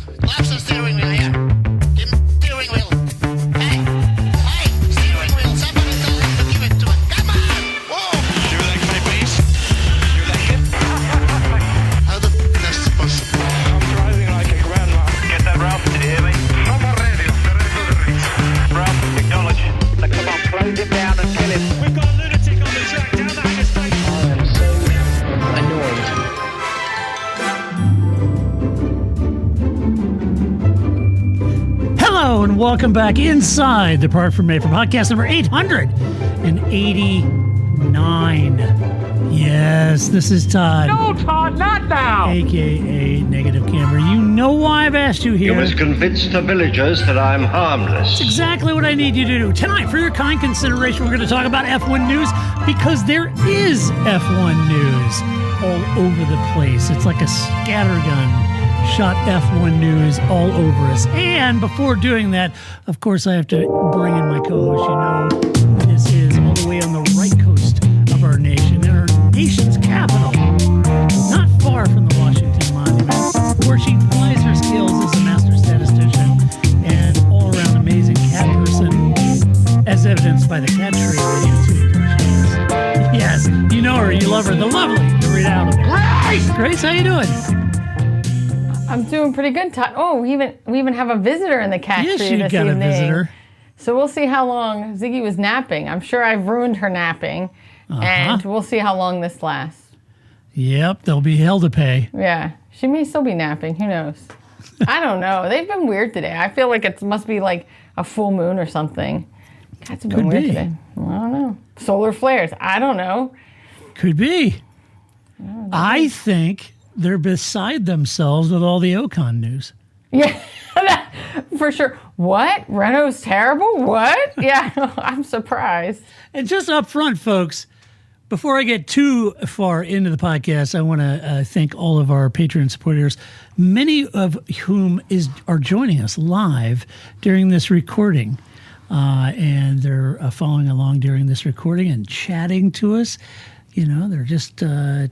Lapse the steering wheel here. Give me the steering wheel. Hey, steering wheel. Somebody tell him to give it to him. Come on! Whoa! Your leg, my please. Your leg. How the f*** is this possible? I'm driving like a grandma. Get that, Ralph? Did you hear me? From the radio. The rest of the race. Ralph, acknowledge. Now, come on, close him down and kill him. We've got a lunatic on the track down the Haggis straight. I am so annoyed. Hello and welcome back inside the Part from May for podcast number 889. Yes, this is Todd. No, Todd, not now. AKA Negative Camera. You know why I've asked you here. You must convince the villagers that I'm harmless. That's exactly what I need you to do. Tonight, for your kind consideration, we're going to talk about F1 news because there is F1 news all over the place. It's like a scattergun shot F1 news all over us. And before doing that, of course, I have to bring in my co-host. You know, this is all the way on the right coast of our nation, in our nation's capital, not far from the Washington Monument, where she plies her skills as a master statistician and all-around amazing cat person, as evidenced by the cat tree radio impressions. Yes, you know her, you love her, the lovely Rita Allen. Grace, how you doing? I'm doing pretty good, Todd. Oh, we even have a visitor in the cat Yes, tree you this got evening. a visitor. So we'll see how long Ziggy was napping. I'm sure I've ruined her napping, and we'll see how long this lasts. Yep, there'll be hell to pay. Yeah, she may still be napping. Who knows? I don't know. They've been weird today. I feel like it must be like a full moon or something. Cats have been Could weird be. today. I don't know. Solar flares. I don't know. Could be. I think they're beside themselves with all the Ocon news. Yeah, for sure. What? Renault's terrible? What? Yeah, I'm surprised. And just up front, folks, before I get too far into the podcast, I want to thank all of our Patreon supporters, many of whom are joining us live during this recording. And they're following along during this recording and chatting to us. You know, they're just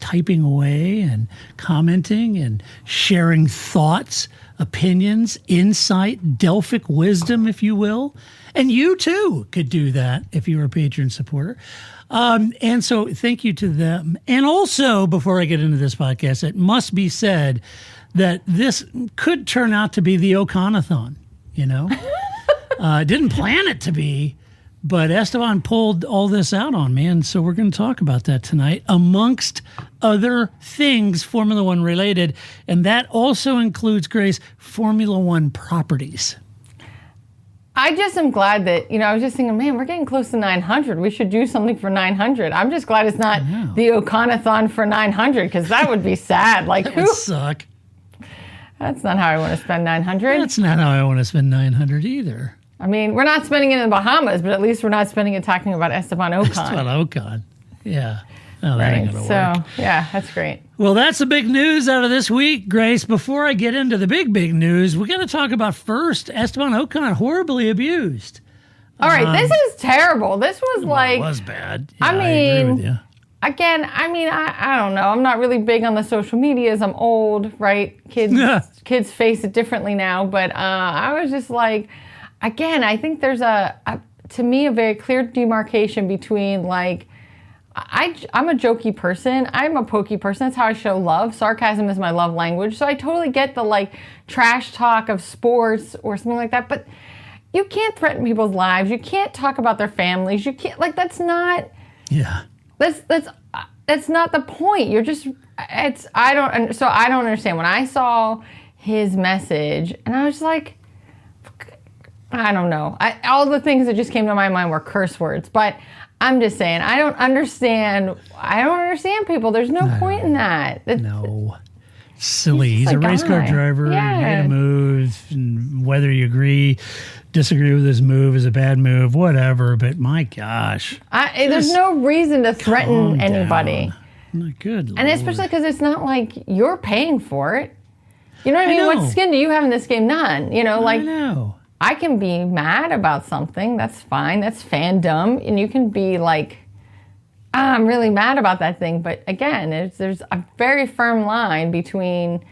typing away and commenting and sharing thoughts, opinions, insight, Delphic wisdom, if you will. And you, too, could do that if you're a Patreon supporter. And so thank you to them. And also, before I get into this podcast, it must be said that this could turn out to be the Oconathon, you know? Didn't plan it to be, but Esteban pulled all this out on me, and so we're going to talk about that tonight, amongst other things Formula One related, and that also includes, Grace, Formula One properties. I just am glad that, I was just thinking, man, we're getting close to 900. We should do something for 900. I'm just glad it's not the Oconathon for 900, because that would be sad. Like, That would suck. That's not how I want to spend 900. That's not how I want to spend 900 either. I mean, we're not spending it in the Bahamas, but at least we're not spending it talking about Esteban Ocon. Esteban Ocon. Yeah. Oh, that ain't going to work. So, yeah, that's great. Well, that's the big news out of this week, Grace. Before I get into the big news, we're going to talk about first Esteban Ocon horribly abused. All right, this is terrible. This was It was bad. Yeah, I agree with mean, you. again, I don't know. I'm not really big on the social medias. I'm old, right? Kids face it differently now. But I was just like, again, I think there's to me, a very clear demarcation between like, I'm a jokey person. I'm a pokey person. That's how I show love. Sarcasm is my love language. So I totally get the like trash talk of sports or something like that. But you can't threaten people's lives. You can't talk about their families. You can't, like, that's not. Yeah. That's not the point. You're just, I don't understand. When I saw his message, and I was like, I don't know. All the things that just came to my mind were curse words, but I'm just saying, I don't understand people. There's no point in that. No. Silly. He's a a race car guy. driver. Yeah. He made a move, and whether you disagree with his move is a bad move, whatever, but my gosh. There's no reason to threaten anybody. Good Lord. And especially because it's not like you're paying for it. You know what I mean? know. What skin do you have in this game? None. I know. I can be mad about something. That's fine. That's fandom. And you can be like, I'm really mad about that thing. But again, there's a very firm line between,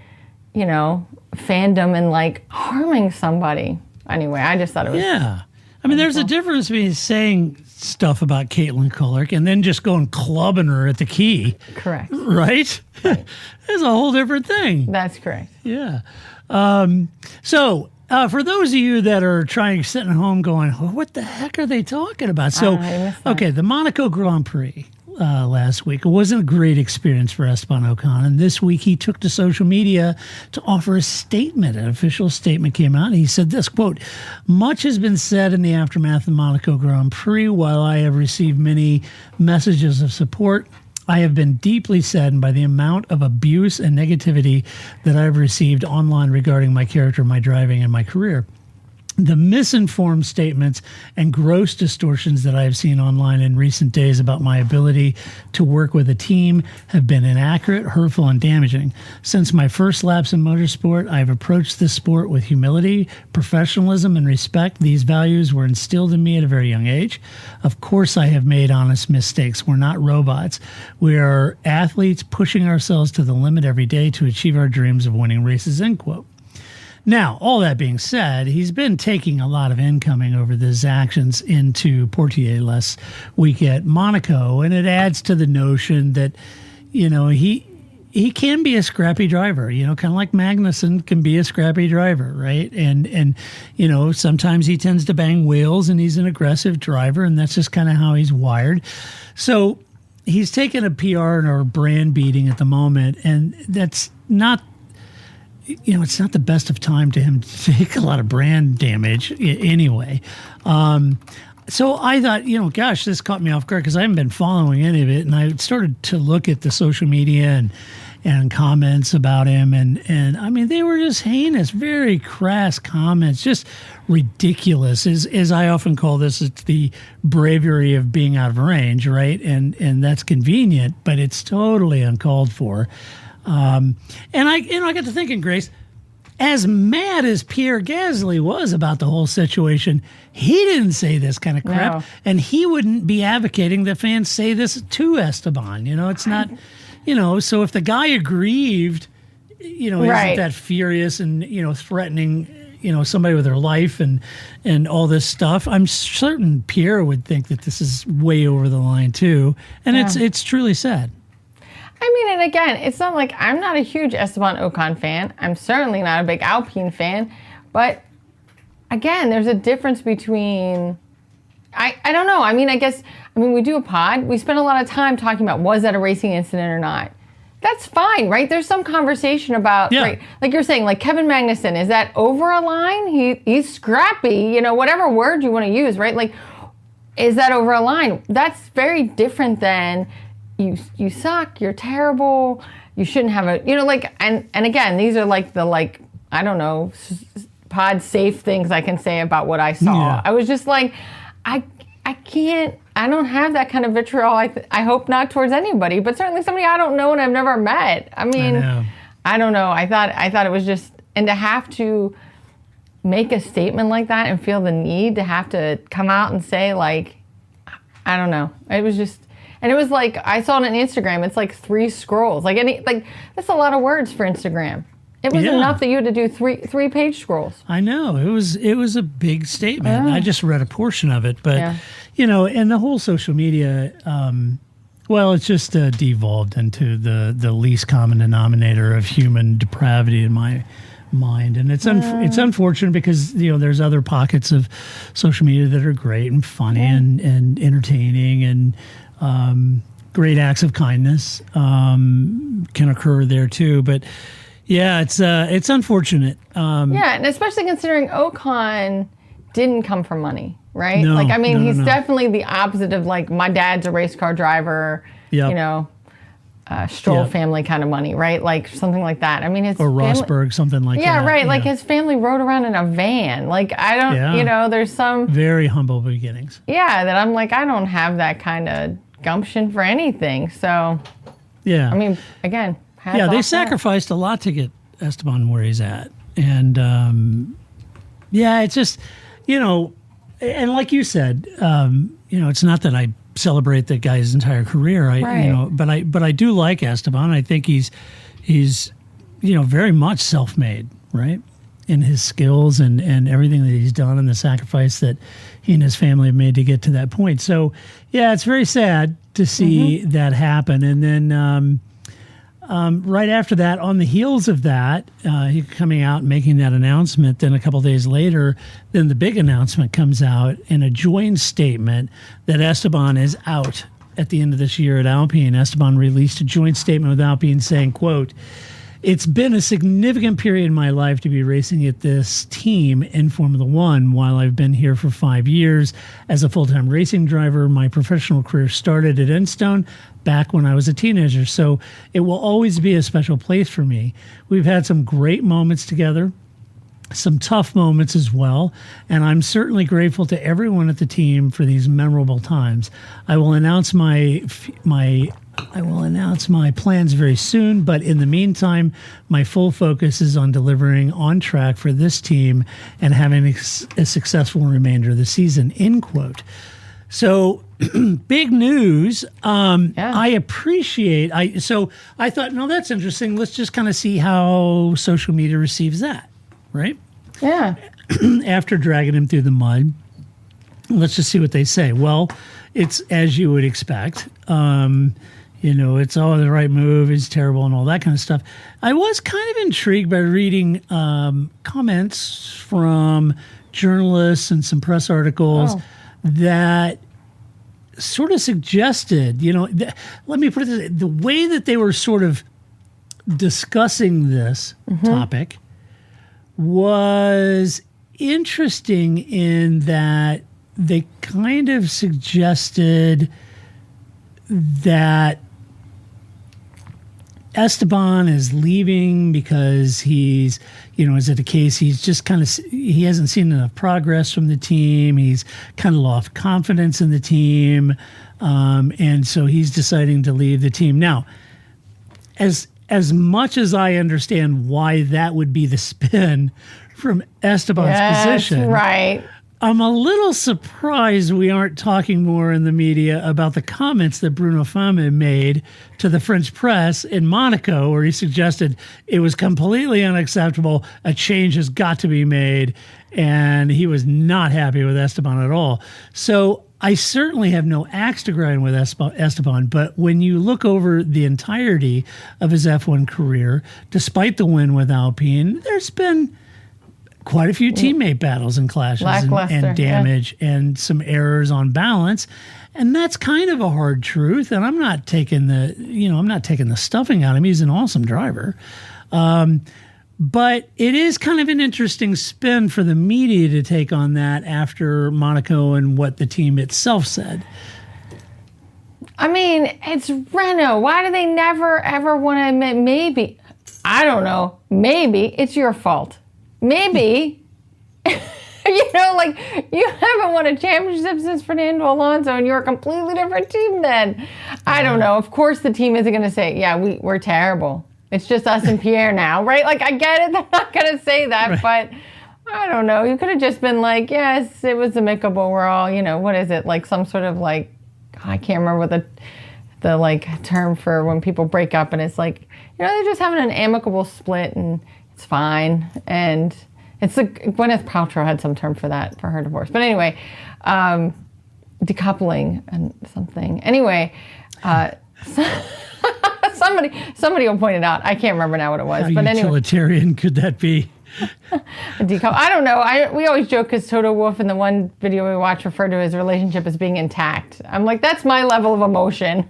fandom and like harming somebody. Anyway, I just thought it was. Yeah. I mean, there's a difference between saying stuff about Caitlin Cullick and then just going clubbing her at the key. Correct. Right? It's a whole different thing. That's correct. Yeah. So for those of you that are sitting at home going, what the heck are they talking about? So, I missed that. okay, the Monaco Grand Prix last week. It wasn't a great experience for Esteban Ocon. And this week he took to social media to offer a statement. An official statement came out. And he said this, quote, "Much has been said in the aftermath of the Monaco Grand Prix. While I have received many messages of support, I have been deeply saddened by the amount of abuse and negativity that I've received online regarding my character, my driving, and my career. The misinformed statements and gross distortions that I have seen online in recent days about my ability to work with a team have been inaccurate, hurtful, and damaging. Since my first laps in motorsport, I have approached this sport with humility, professionalism, and respect. These values were instilled in me at a very young age. Of course, I have made honest mistakes. We're not robots. We are athletes pushing ourselves to the limit every day to achieve our dreams of winning races," end quote. Now, all that being said, he's been taking a lot of incoming over his actions into Portier last week at Monaco, and it adds to the notion that, you know, he can be a scrappy driver, you know, kind of like Magnussen can be a scrappy driver, right? And you know, sometimes he tends to bang wheels, and he's an aggressive driver, and that's just kind of how he's wired. So he's taking a PR or brand beating at the moment, and that's not, you know, it's not the best of time to him to take a lot of brand damage anyway. So I thought, you know, gosh, this caught me off guard because I haven't been following any of it. And I started to look at the social media and comments about him. And I mean, they were just heinous, very crass comments, just ridiculous. As I often call this, it's the bravery of being out of range, right? And that's convenient, but it's totally uncalled for. And I got to thinking, Grace, as mad as Pierre Gasly was about the whole situation, he didn't say this kind of crap, No. and he wouldn't be advocating that fans say this to Esteban. You know, it's not, you know, so if the guy aggrieved, you know, Right. isn't that furious and, you know, threatening, you know, somebody with their life and all this stuff, I'm certain Pierre would think that this is way over the line too. And it's truly sad. I mean, and again, it's not like I'm not a huge Esteban Ocon fan. I'm certainly not a big Alpine fan. But again, there's a difference between, I don't know. I mean, we do a pod. We spend a lot of time talking about, was that a racing incident or not? That's fine, right? There's some conversation about, right, like you're saying, like Kevin Magnussen, is that over a line? He's scrappy, you know, whatever word you want to use, right? Like, is that over a line? That's very different than you suck, you're terrible, you shouldn't have a, you know, like, and again, these are like the, like, I don't know, pod safe things I can say about what I saw. Yeah. I was just like, I can't, I don't have that kind of vitriol. I hope not towards anybody, but certainly somebody I don't know and I've never met. I mean, I don't know. I thought it was just, and to have to make a statement like that and feel the need to have to come out and say, like, I don't know. It was just, and it was like, I saw it on Instagram. It's like 3 scrolls. Like that's a lot of words for Instagram. It was enough that you had to do three page scrolls. I know. It was a big statement. I just read a portion of it, but you know, and the whole social media, well, it's just devolved into the least common denominator of human depravity in my mind, and it's unfortunate because, you know, there's other pockets of social media that are great and funny and entertaining and great acts of kindness can occur there too, but yeah, it's unfortunate. And especially considering Ocon didn't come from money, right? No, like, I mean, he's no. definitely the opposite of, like, my dad's a race car driver, you know, Stroll family kind of money, right? Like something like that. I mean, his or Rosberg, something like that. Yeah, right. Like his family rode around in a van. Like, I don't, you know, there's some very humble beginnings. Yeah, that I'm like, I don't have that kind of gumption for anything. So, yeah, I mean, again, they sacrificed a lot to get Esteban where he's at, and it's just, you know, and like you said, you know, it's not that I celebrate that guy's entire career, you know, but I do like Esteban. I think he's you know, very much self-made, right? In his skills and everything that he's done and the sacrifice that he and his family have made to get to that point. So, yeah, it's very sad to see that happen. And then right after that, on the heels of that, he coming out and making that announcement, then a couple of days later, then the big announcement comes out in a joint statement that Esteban is out at the end of this year at Alpine. Esteban released a joint statement with Alpine saying, quote, "It's been a significant period in my life to be racing at this team in Formula One. While I've been here for 5 years as a full-time racing driver, my professional career started at Enstone back when I was a teenager, so it will always be a special place for me. We've had some great moments together, some tough moments as well, and I'm certainly grateful to everyone at the team for these memorable times. I will announce my plans very soon, but in the meantime, my full focus is on delivering on track for this team and having a successful remainder of the season," end quote. So big news. I appreciate, so I thought, no, that's interesting. Let's just kind of see how social media receives that, right? Yeah. After dragging him through the mud, let's just see what they say. Well, it's as you would expect. It's all the right move, it's terrible and all that kind of stuff. I was kind of intrigued by reading comments from journalists and some press articles that sort of suggested, let me put it this way, the way that they were sort of discussing this topic was interesting in that they kind of suggested that Esteban is leaving because he's, is it a case he's just kind of, he hasn't seen enough progress from the team. He's kind of lost confidence in the team. And so he's deciding to leave the team. Now, as much as I understand why that would be the spin from Esteban's position. Right. I'm a little surprised we aren't talking more in the media about the comments that Bruno Fama made to the French press in Monaco, where he suggested it was completely unacceptable, a change has got to be made, and he was not happy with Esteban at all. So I certainly have no axe to grind with Esteban, but when you look over the entirety of his F1 career, despite the win with Alpine, there's been quite a few teammate battles and clashes and damage and some errors on balance. And that's kind of a hard truth. And I'm not taking the stuffing out of him. He's an awesome driver. But it is kind of an interesting spin for the media to take on that after Monaco and what the team itself said. I mean, it's Renault. Why do they never, ever want to admit maybe, I don't know, maybe it's your fault. Maybe, you haven't won a championship since Fernando Alonso and you're a completely different team then. I don't know. Of course the team isn't going to say, yeah, we're terrible. It's just us and Pierre now, right? Like, I get it. They're not going to say that, right. But I don't know. You could have just been like, yes, it was amicable. We're all, what is it? Like some sort of like, I can't remember the like term for when people break up and it's like, they're just having an amicable split and it's fine. And it's like Gwyneth Paltrow had some term for that, for her divorce. But anyway, decoupling and something. Anyway, somebody will point it out. I can't remember now what it was. How but utilitarian could that be? I don't know. We always joke because Toto Wolff in the one video we watched referred to his relationship as being intact. I'm like, that's my level of emotion.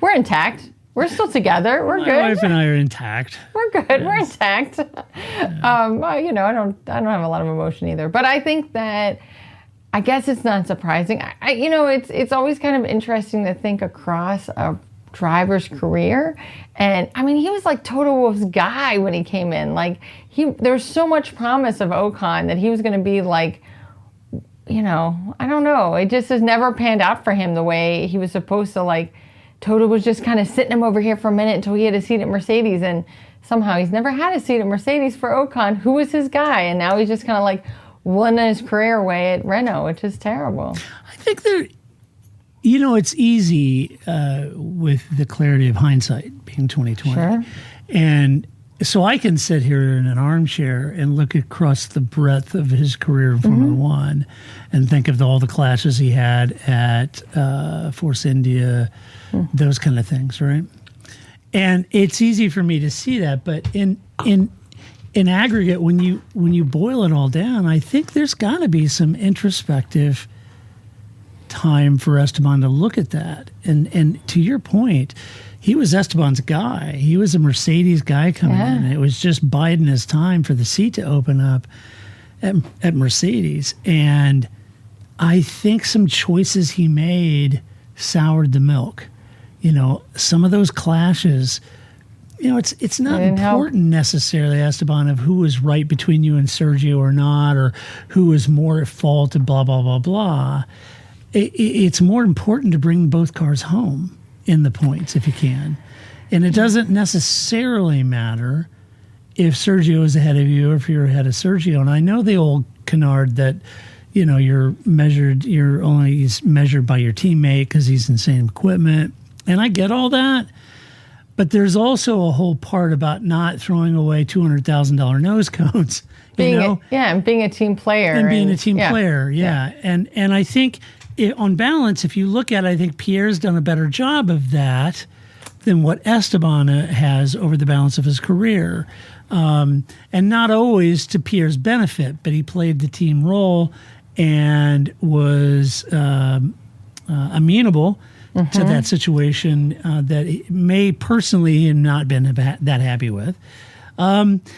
We're intact. We're still together. We're good. My wife and I are intact. We're good. Yes. We're intact. I don't have a lot of emotion either. But I think that, I guess it's not surprising. It's always kind of interesting to think across a driver's career. And I mean, he was like Toto Wolff's guy when he came in. Like there was so much promise of Ocon that he was going to be like, I don't know. It just has never panned out for him the way he was supposed to. Like, Toto was just kind of sitting him over here for a minute until he had a seat at Mercedes, and somehow he's never had a seat at Mercedes for Ocon, who was his guy, and now he's just kind of like won his career away at Renault, which is terrible. I think it's easy with the clarity of hindsight being 2020. Sure. And So I can sit here in an armchair and look across the breadth of his career in Formula One and think of all the clashes he had at Force India, those kind of things, right? And it's easy for me to see that, but in aggregate, when you boil it all down, I think there's got to be some introspective time for Esteban to look at that. And to your point, he was Esteban's guy. He was a Mercedes guy coming in. It was just biding his time for the seat to open up at Mercedes. And I think some choices he made soured the milk. You know, some of those clashes, you know, it's not important necessarily, Esteban, of who was right between you and Sergio or not, or who was more at fault and blah, blah, blah, blah. It's more important to bring both cars home in the points if you can. And it doesn't necessarily matter if Sergio is ahead of you or if you're ahead of Sergio. And I know the old canard that, you know, you're only measured by your teammate because he's in the same equipment. And I get all that. But there's also a whole part about not throwing away $200,000 nose cones. And being a team player. And being a team player, yeah. And I think on balance, if you look at it, I think Pierre's done a better job of that than what Esteban has over the balance of his career. And not always to Pierre's benefit, but he played the team role and was amenable to that situation that he may personally have not been that happy with.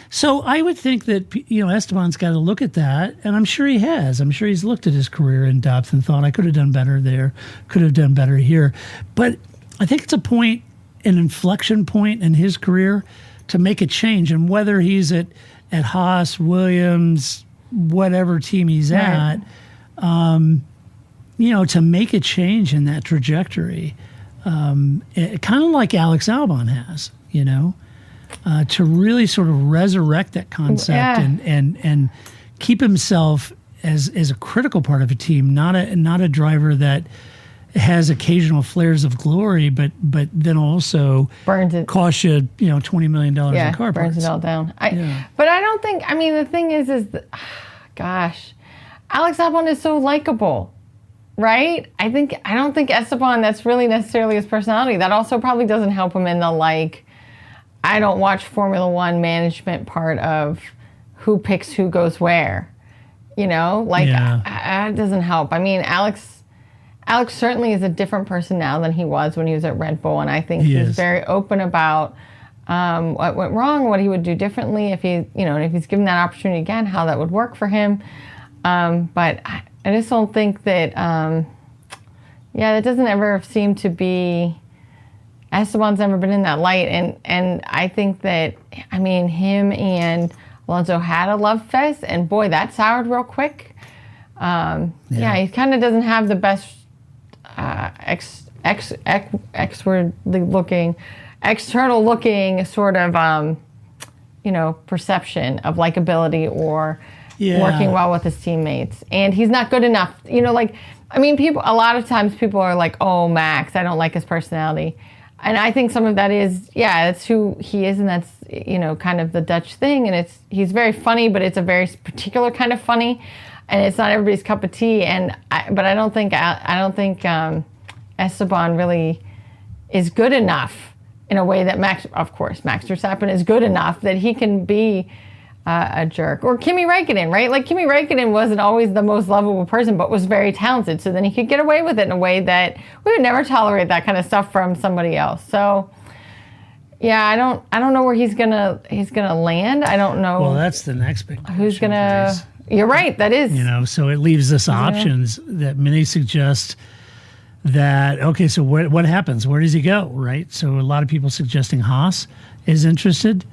So I would think that, you know, Esteban's got to look at that, and I'm sure he has. I'm sure he's looked at his career in depth and thought, I could have done better there, could have done better here. But I think it's an inflection point in his career to make a change. And whether he's at Haas, Williams, whatever team he's at, you know, to make a change in that trajectory, kind of like Alex Albon has, you know, to really sort of resurrect that concept and keep himself as a critical part of a team, not a driver that has occasional flares of glory, but then also burns it, costs you, you know, $20 million in car parts. Burns it all down. But I don't think. I mean, the thing is gosh, Alex Albon is so likable. Right? I don't think Esteban, that's really necessarily his personality. That also probably doesn't help him in the, like, I don't watch Formula One management part of who picks who goes where. You know? Like, it doesn't help. I mean, Alex certainly is a different person now than he was when he was at Red Bull, and I think he's very open about what went wrong, what he would do differently if if he's given that opportunity again, how that would work for him. But I just don't think that, that doesn't ever seem to be, Esteban's never been in that light. And I think that, I mean, him and Alonso had a love fest, and boy, that soured real quick. He kind of doesn't have the best external looking sort of, perception of likability or working well with his teammates. And he's not good enough. You know, like, I mean, a lot of times people are like, oh, Max, I don't like his personality. And I think some of that is, that's who he is, and that's, kind of the Dutch thing. And he's very funny, but it's a very particular kind of funny, and it's not everybody's cup of tea. But I don't think Esteban really is good enough in a way that Max Verstappen is good enough that he can be a jerk. Or Kimi Räikkönen, right? Like, Kimi Räikkönen wasn't always the most lovable person, but was very talented. So then he could get away with it in a way that we would never tolerate that kind of stuff from somebody else. So, I don't know where he's gonna land. I don't know. Well, that's the next big question. Who's gonna? You're right. That is. So it leaves us options that many suggest that, okay, so what happens? Where does he go, right? So a lot of people suggesting Haas is interested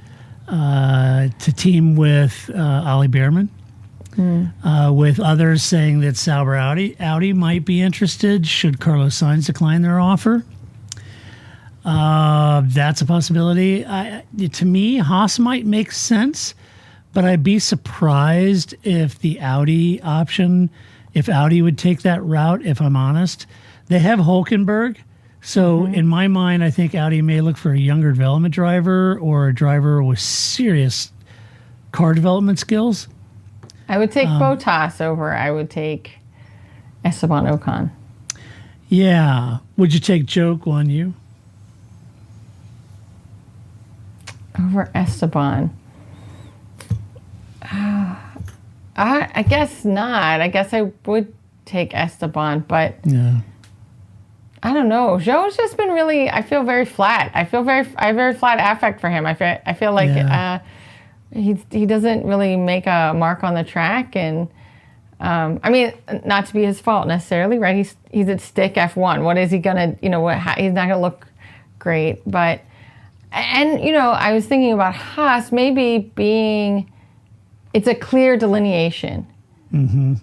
to team with Ollie Behrman, with others saying that Sauber Audi might be interested should Carlos Sainz decline their offer. That's a possibility. To me, Haas might make sense, but I'd be surprised if the Audi option, if Audi would take that route, if I'm honest. They have Hülkenberg, So in my mind, I think Audi may look for a younger development driver or a driver with serious car development skills. I would take Bottas over. I would take Esteban Ocon. Yeah. Would you take Joe Guan Yu? Over Esteban. I guess not. I guess I would take Esteban, but Yeah. I don't know. Joe's just been really. I feel very flat. I have very flat affect for him. I feel like Yeah. he doesn't really make a mark on the track, and I mean, not to be his fault necessarily, right? He's at stick F1. What is he gonna? He's not gonna look great, but and I was thinking about Haas maybe being. It's a clear delineation. Mm-hmm.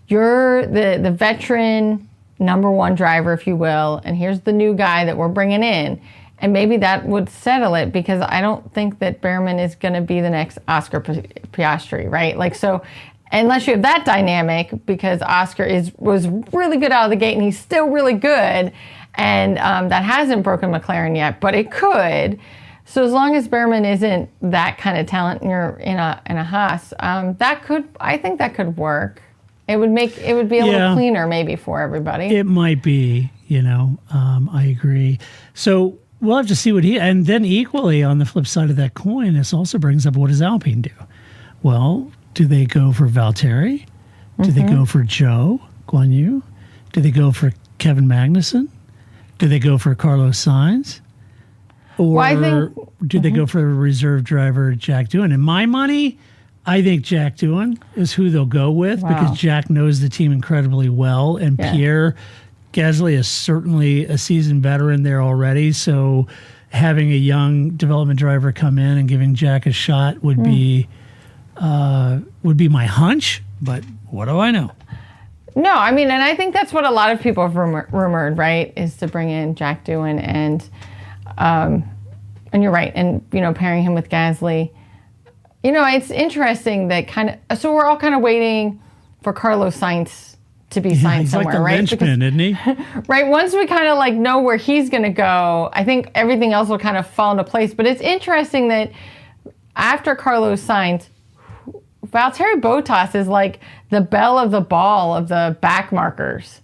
You're the veteran number one driver, if you will, and here's the new guy that we're bringing in. And maybe that would settle it, because I don't think that Behrman is going to be the next Oscar Piastri, right? Like, so unless you have that dynamic, because Oscar was really good out of the gate and he's still really good, and that hasn't broken McLaren yet, but it could. So as long as Behrman isn't that kind of talent and you're in a Haas, I think that could work. It would be a little cleaner maybe for everybody. It might be, I agree. So we'll have to see and then equally on the flip side of that coin, this also brings up, what does Alpine do? Well, do they go for Valtteri? Do they go for Joe Guan Yu? Do they go for Kevin Magnussen? Do they go for Carlos Sainz? Or do they go for a reserve driver, Jack Doohan? And my money, I think Jack Doohan is who they'll go with, because Jack knows the team incredibly well, and Pierre Gasly is certainly a seasoned veteran there already. So having a young development driver come in and giving Jack a shot would be my hunch. But what do I know? No, I mean, and I think that's what a lot of people have rumored, right? Is to bring in Jack Doohan, and you're right, and pairing him with Gasly. It's interesting that so we're all kind of waiting for Carlos Sainz to be signed he's somewhere, like the right? linchpin, isn't he? Right. Once we kind of know where he's going to go, I think everything else will kind of fall into place. But it's interesting that after Carlos Sainz, Valtteri Bottas is like the belle of the ball of the back markers.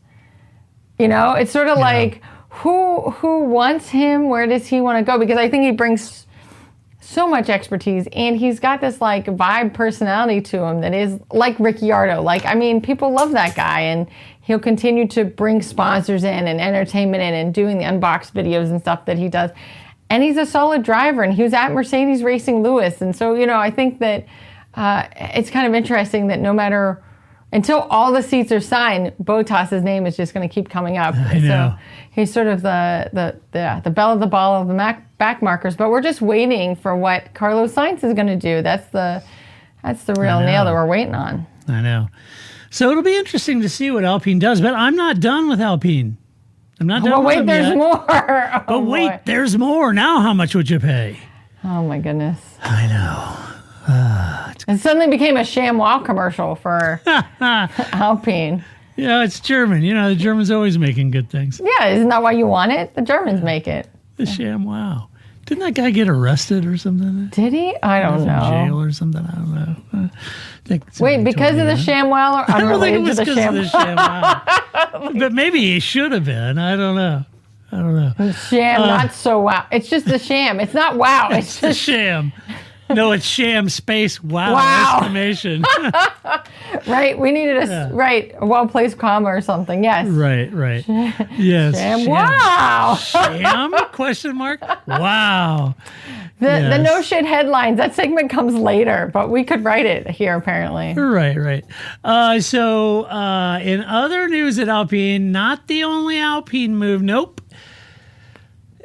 It's sort of like, who wants him? Where does he want to go? Because I think he brings so much expertise, and he's got this vibe personality to him that is like Ricciardo. People love that guy, and he'll continue to bring sponsors in and entertainment in and doing the unboxed videos and stuff that he does. And he's a solid driver, and he was at Mercedes racing Lewis. And so, I think that it's kind of interesting that no matter, until all the seats are signed, Bottas's name is just going to keep coming up. I know. So he's sort of the belle of the ball of the back markers. But we're just waiting for what Carlos Sainz is going to do. That's the real nail that we're waiting on. I know. So it'll be interesting to see what Alpine does. But I'm not done with Alpine. I'm not done with them there's yet. more. But wait, there's more. Now how much would you pay? Oh, my goodness. I know. It suddenly became a ShamWow commercial for Alpine. It's German. The Germans always making good things. Yeah, isn't that why you want it? The Germans make it. The ShamWow. Didn't that guy get arrested or something? Did he? I don't know. In jail or something? I don't know. Wait, because of the ShamWow or I don't think it unrelated was to the because of the ShamWow? ShamWow. But maybe he should have been. I don't know. Sham, not so wow. It's just a sham. It's not wow. It's the sham. No, it's sham space wow. Exclamation. Right. We needed a well-placed comma or something. Yes. Right. Yes. Sham. Wow. Sham? Question mark? Wow. The no shit headlines. That segment comes later, but we could write it here apparently. Right. So in other news at Alpine, not the only Alpine move. Nope.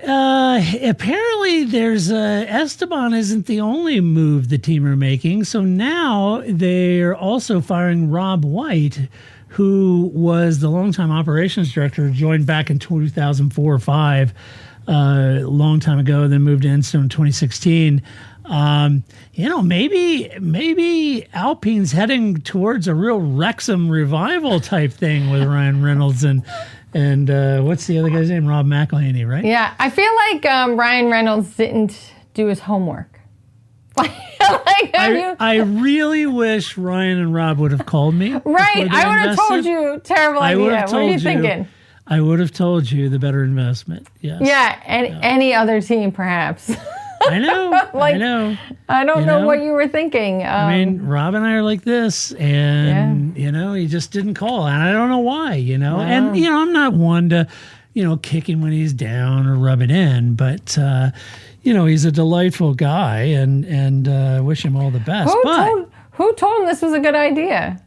Apparently there's Esteban isn't the only move the team are making. So now they're also firing Rob White, who was the longtime operations director, joined back in 2004 or 5, a long time ago, then moved to Enstone in 2016. Maybe Alpine's heading towards a real Wrexham revival type thing with Ryan Reynolds and And what's the other guy's name? Rob McElhenney, right? Yeah, I feel like Ryan Reynolds didn't do his homework. I really wish Ryan and Rob would have called me. Right, I would have told you. Terrible idea. What are you thinking? I would have told you the better investment. Yes. Yeah, any other team, perhaps. I know. I know. I don't know what you were thinking. I mean, Rob and I are like this, and he just didn't call, and I don't know why. And I'm not one to, kick him when he's down or rub it in, but he's a delightful guy, and wish him all the best. Who told him this was a good idea?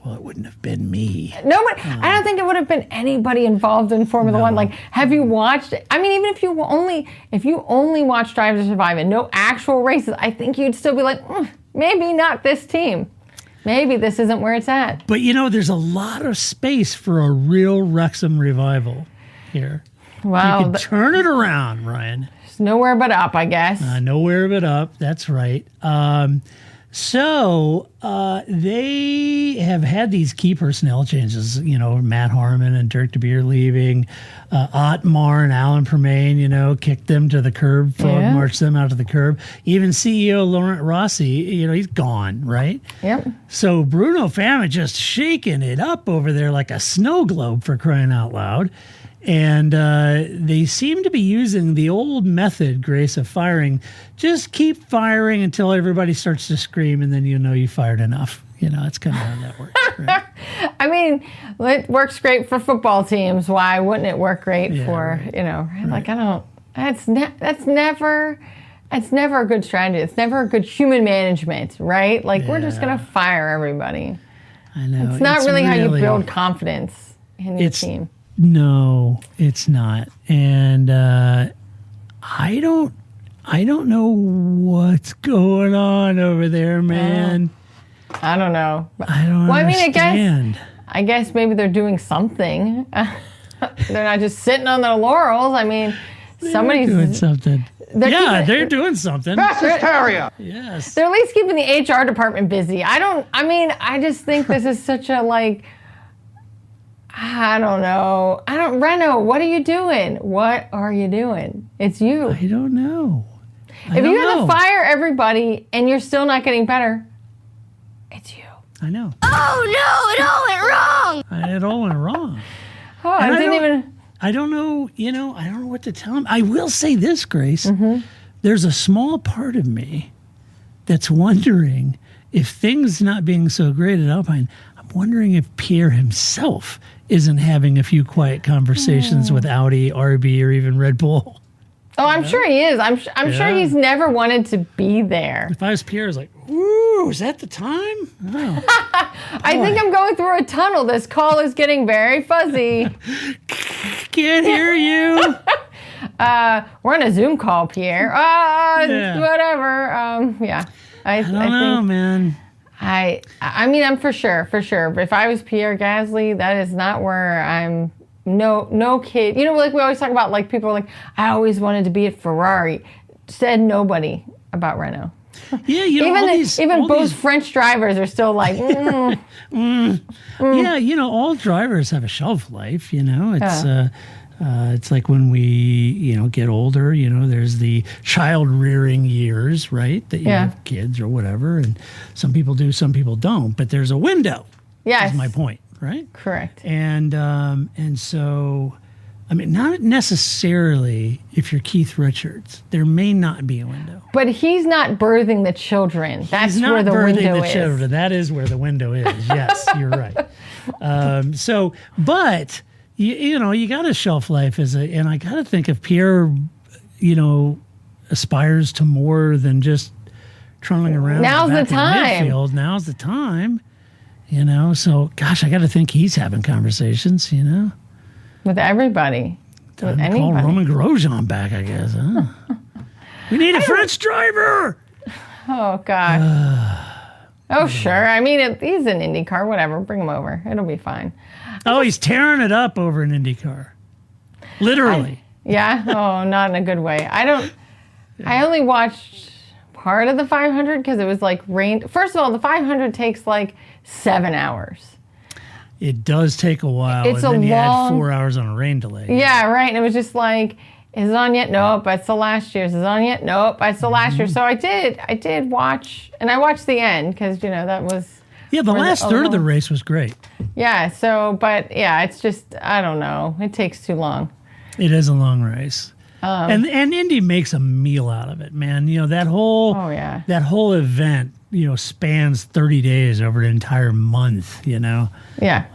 Well, it wouldn't have been me. No, but I don't think it would have been anybody involved in Formula One. Like, have you watched? I mean, even if you only watch Drive to Survive and no actual races, I think you'd still be like, maybe not this team. Maybe this isn't where it's at. But there's a lot of space for a real Wrexham revival here. Wow, you could turn it around, Ryan. It's nowhere but up, I guess. Nowhere but up. That's right. So they have had these key personnel changes, Matt Harmon and Dirk de Beer leaving, Otmar and Alan Permain, kicked them to the curb, marched them out to the curb. Even CEO Laurent Rossi, he's gone, right? Yep. So Bruno Fama just shaking it up over there like a snow globe, for crying out loud. And they seem to be using the old method, Grace, of firing. Just keep firing until everybody starts to scream, and then you fired enough. That's kind of how that works. Right? I mean, it works great for football teams. Why wouldn't it work great for, right. like, I don't, that's never a good strategy. It's never a good human management, right? Like, we're just going to fire everybody. I know. It's not really how you build confidence in your team. No, it's not. And I don't know what's going on over there, man. I don't know. I don't understand. I guess maybe they're doing something. They're not just sitting on their laurels. I mean, somebody's doing something. They're doing something. Mass hysteria. Yes. They're at least keeping the HR department busy. I just think this is such a, like, I don't know. Reno, what are you doing? What are you doing? It's you. I don't know. If you have to fire everybody and you're still not getting better, it's you. I know. Oh no, it all went wrong. It all went wrong. Oh, I don't know, I don't know what to tell him. I will say this, Grace. Mm-hmm. There's a small part of me that's wondering if things not being so great at Alpine, I'm wondering if Pierre himself isn't having a few quiet conversations with Audi, RB, or even Red Bull. Oh, I'm sure he is. I'm sure he's never wanted to be there. If I was Pierre, I was like, ooh, is that the time? Oh. I think I'm going through a tunnel. This call is getting very fuzzy. Can't hear you. We're on a Zoom call, Pierre. Whatever. I don't know, man. I mean, I'm for sure. If I was Pierre Gasly, that is not where I'm. No kid. Like we always talk about, like, people are like, I always wanted to be at Ferrari. Said nobody about Renault. Yeah, even both French drivers are still like, Yeah, all drivers have a shelf life. It's like when we, get older, there's the child rearing years, right? That you have kids or whatever. And some people do, some people don't. But there's a window. Yes. Is my point, right? Correct. And so, I mean, not necessarily if you're Keith Richards. There may not be a window. But he's not birthing the children. That's where the window is. Children. That is where the window is. Yes, you're right. But... You got a shelf life and I got to think if Pierre, aspires to more than just trundling around. Now's the time. Midfield. Now's the time. So gosh, I got to think he's having conversations. With everybody. With anybody. Call Roman Grosjean back, I guess. Huh? We need a French driver. Oh God. Sure. I mean, he's an IndyCar. Whatever. Bring him over. It'll be fine. He's tearing it up over an IndyCar. Literally. Not in a good way. I only watched part of the 500 because it was like rain. First of all, the 500 takes like 7 hours. it does take a while. It's and then you add long- 4 hours on a rain delay. Yeah, right. And it was just like, is it on yet? Nope. I still last year's. Is it on yet? Nope. I still last year. So I did watch, and I watched the end because, that was. Yeah, the last third of the race was great. Yeah. So, but yeah, it's just, I don't know. It takes too long. It is a long race. And Indy makes a meal out of it, man. That whole that whole event, spans 30 days over an entire month, Yeah.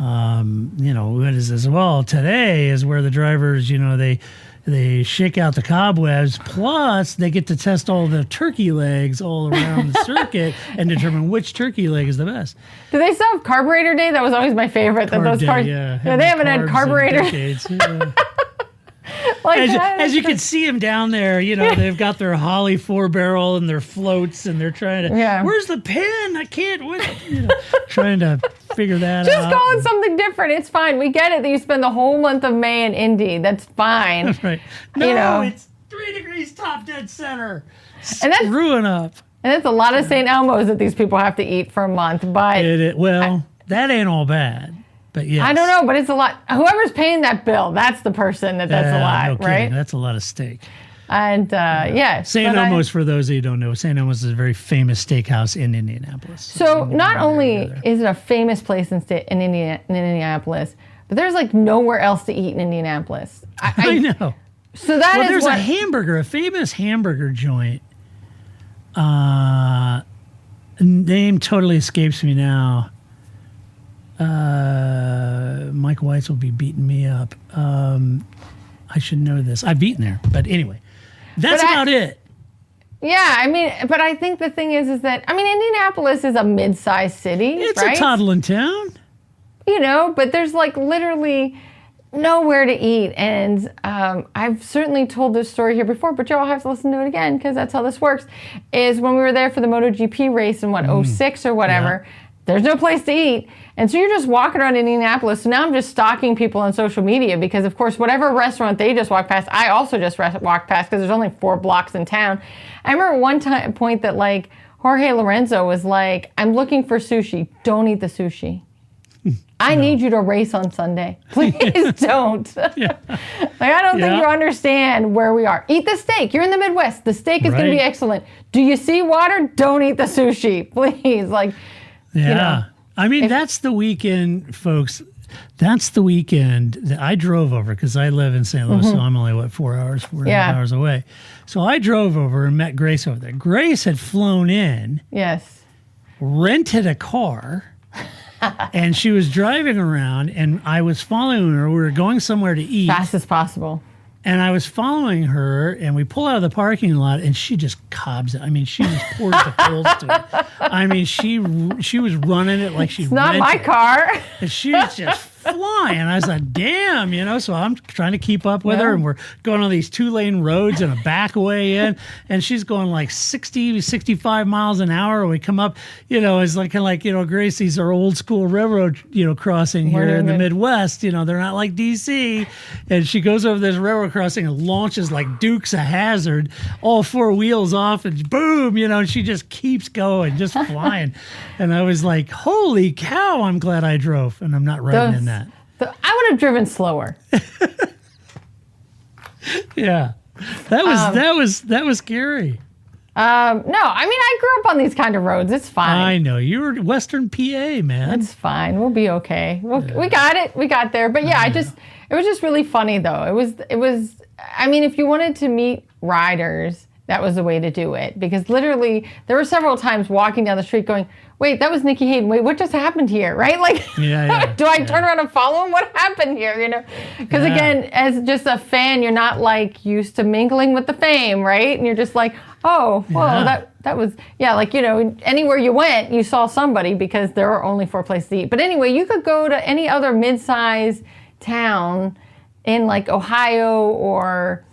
What is this? Well, today is where the drivers, they shake out the cobwebs, plus they get to test all the turkey legs all around the circuit and determine which turkey leg is the best. Do they still have carburetor day? That was always my favorite. Carb day, cars, yeah. They haven't had carburetor. As you can see them down there, they've got their Holly 4-barrel and their floats, and they're trying to. Yeah. Where's the pin? I can't win. Trying to figure that out. Just call it something different. It's fine. We get it that you spend the whole month of May in Indy. That's fine. That's right. No, it's 3 degrees top dead center. And that's screwing up. And it's a lot of St. Elmo's that these people have to eat for a month. But that ain't all bad. But yes. I don't know, but it's a lot. Whoever's paying that bill, that's the person that's a lot, no right? kidding. That's a lot of steak. And St. Elmo's, for those of you who don't know, St. Elmo's is a very famous steakhouse in Indianapolis. So not only is it a famous place in Indianapolis, but there's like nowhere else to eat in Indianapolis. I know. So there's a famous hamburger joint. Name totally escapes me now. Mike Weitz will be beating me up. I should know this. I've eaten there, but anyway, that's about it. Yeah, but I think the thing is that Indianapolis is a mid-sized city. It's right? a toddling town. But there's like literally nowhere to eat, and I've certainly told this story here before, but y'all have to listen to it again because that's how this works. Is when we were there for the MotoGP race in 06 or whatever. Yeah. There's no place to eat. And so you're just walking around Indianapolis. So now I'm just stalking people on social media because, of course, whatever restaurant they just walk past, I also just walk past because there's only 4 blocks in town. I remember one point that, like, Jorge Lorenzo was like, I'm looking for sushi. Don't eat the sushi. I need you to race on Sunday. Please don't. I don't think you understand where we are. Eat the steak. You're in the Midwest. The steak is going to be excellent. Do you see water? Don't eat the sushi. Please. Yeah. That's the weekend, folks. That's the weekend that I drove over because I live in St. Louis, so I'm only, 4 hours, 4.5 hours away. So I drove over and met Grace over there. Grace had flown in. Yes. Rented a car. And she was driving around, and I was following her. We were going somewhere to eat. Fast as possible. And I was following her, and we pull out of the parking lot, and she just cobs it. She just poured the coals to it. She was running it like she. It's not my car. And she was just flying. I was like, damn, So I'm trying to keep up with her, and we're going on these 2-lane roads and a back way in, and she's going like 60, 65 miles an hour. We come up, it's like Gracie's our old school railroad, crossing here in the Midwest. They're not like DC, and she goes over this railroad crossing and launches like Dukes of Hazzard, all 4 wheels off, and boom, and she just keeps going, just flying. And I was like, holy cow, I'm glad I drove, and I'm not riding in that. I would have driven slower. Yeah, that was scary. No, I grew up on these kind of roads. It's fine. I know. You were Western PA, man. It's fine. We'll be okay. We got it. We got there. But yeah, it was just really funny though. It was. If you wanted to meet riders, that was the way to do it. Because literally, there were several times walking down the street going, wait, that was Nikki Hayden. Wait, what just happened here? Right? Do I turn around and follow him? What happened here? Because again, as just a fan, you're not like used to mingling with the fame, right? And you're just like, oh, well, that was, anywhere you went, you saw somebody because there are only 4 places to eat. But anyway, you could go to any other mid-sized town in like Ohio or,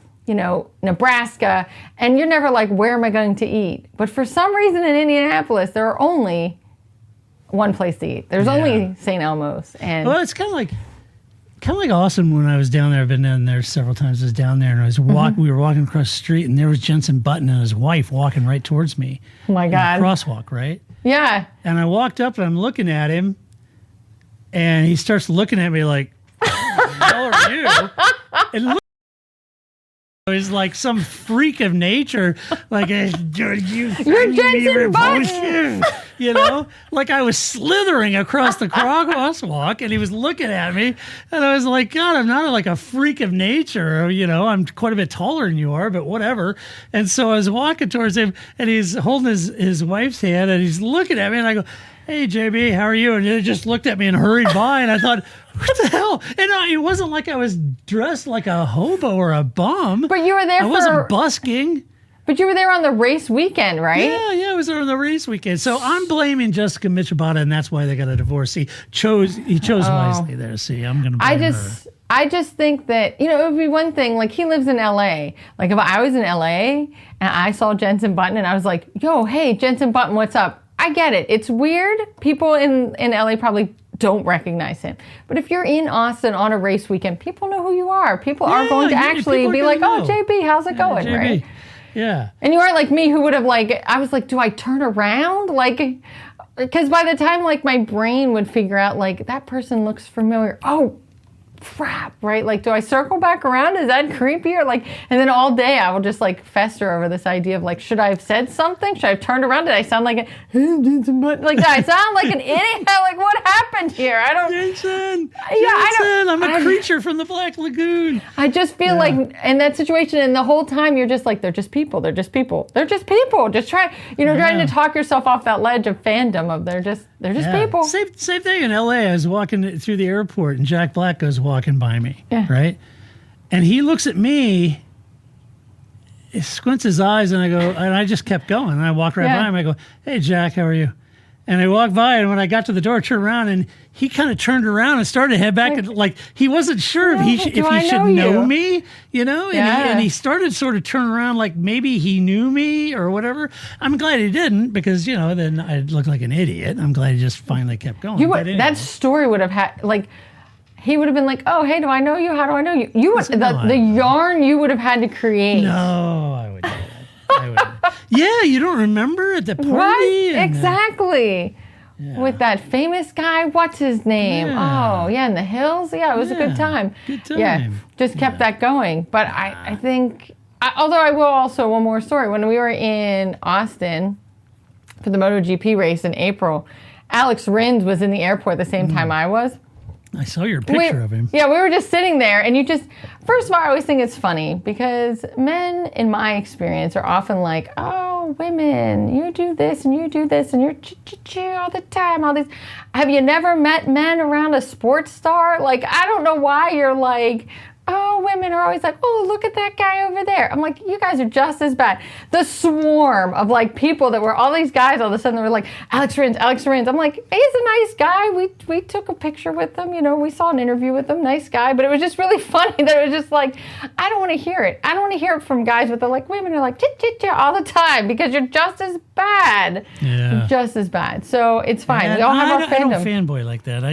Nebraska, and you're never like, where am I going to eat? But for some reason in Indianapolis, there are only one place to eat. There's only St. Elmo's. And it's kind of like awesome when I was down there. I've been down there several times. I was down there and I was we were walking across the street and there was Jensen Button and his wife walking right towards me. Oh my God. Crosswalk, right? Yeah. And I walked up and I'm looking at him And he starts looking at me like, how are you? And look, he's like some freak of nature, like, you You're Jensen Button. You know, like I was slithering across the crosswalk and he was looking at me and I was like, God, I'm not like a freak of nature. You know, I'm quite a bit taller than you are, but whatever. And so I was walking towards him and he's holding his wife's hand and he's looking at me and I go, hey, JB, how are you? And he just looked at me and hurried by and I thought, what the hell? And it wasn't like I was dressed like a hobo or a bum. But you were there I wasn't busking. But you were there on the race weekend, right? Yeah, I was there on the race weekend. So I'm blaming Jessica Mitchell-Bottas, and that's why they got a divorce. He chose wisely there. See, I'm going to blame her. I just think that, it would be one thing, like he lives in LA. Like if I was in LA and I saw Jensen Button and I was like, yo, hey, Jensen Button, what's up? I get it. It's weird. People in LA probably don't recognize him. But if you're in Austin on a race weekend, people know who you are. People are going to actually be like, oh, JB, how's it going, JB. right? Yeah. And you aren't like me who would have I was like, do I turn around? Like, because by the time my brain would figure out that person looks familiar. Oh, crap, right? Like, do I circle back around? Is that creepy? Or and then all day I will just fester over this idea of should I have said something? Should I have turned around? Did I sound like did I sound like an idiot? What happened here? I don't. Jensen, I'm a creature from the Black Lagoon. I just feel like in that situation, and the whole time you're just they're just people. They're just people. They're just people. Just trying to talk yourself off that ledge of fandom of they're just people. Same thing in LA. I was walking through the airport and Jack Black goes walking by me, right? And he looks at me, he squints his eyes, and I just kept going. And I walked right by him. I go, hey, Jack, how are you? And I walked by, and when I got to the door, I turned around, and he kind of turned around and started to head back. And, he wasn't sure if he should know me, And he started sort of turning around like maybe he knew me or whatever. I'm glad he didn't because, then I'd look like an idiot. I'm glad he just finally kept going. That story would have had, he would have been like, oh, hey, do I know you? How do I know you? The yarn you would have had to create. No, I wouldn't do that. Yeah, you don't remember at the party? Right? Exactly. With that famous guy, what's his name? Yeah. Oh, yeah, in the hills? Yeah, it was a good time. Good time. Yeah, just kept that going. But I think, although I will also, one more story. When we were in Austin for the MotoGP race in April, Alex Rins was in the airport the same time I was. I saw your picture of him. Yeah, we were just sitting there, and first of all, I always think it's funny because men, in my experience, are often like, oh, women, you do this and you do this, and you're all the time, all these. Have you never met men around a sports star? I don't know why you're like, oh, women are always like, oh, look at that guy over there. I'm like, you guys are just as bad. The swarm of people that were all these guys, all of a sudden they were like, Alex Rins. I'm like, he's a nice guy. We took a picture with him. We saw an interview with him. Nice guy. But it was just really funny that it was just I don't want to hear it. I don't want to hear it from guys with women are like, chit all the time because you're just as bad. Yeah. You're just as bad. So it's fine. We all have our fandom. I don't fanboy like that.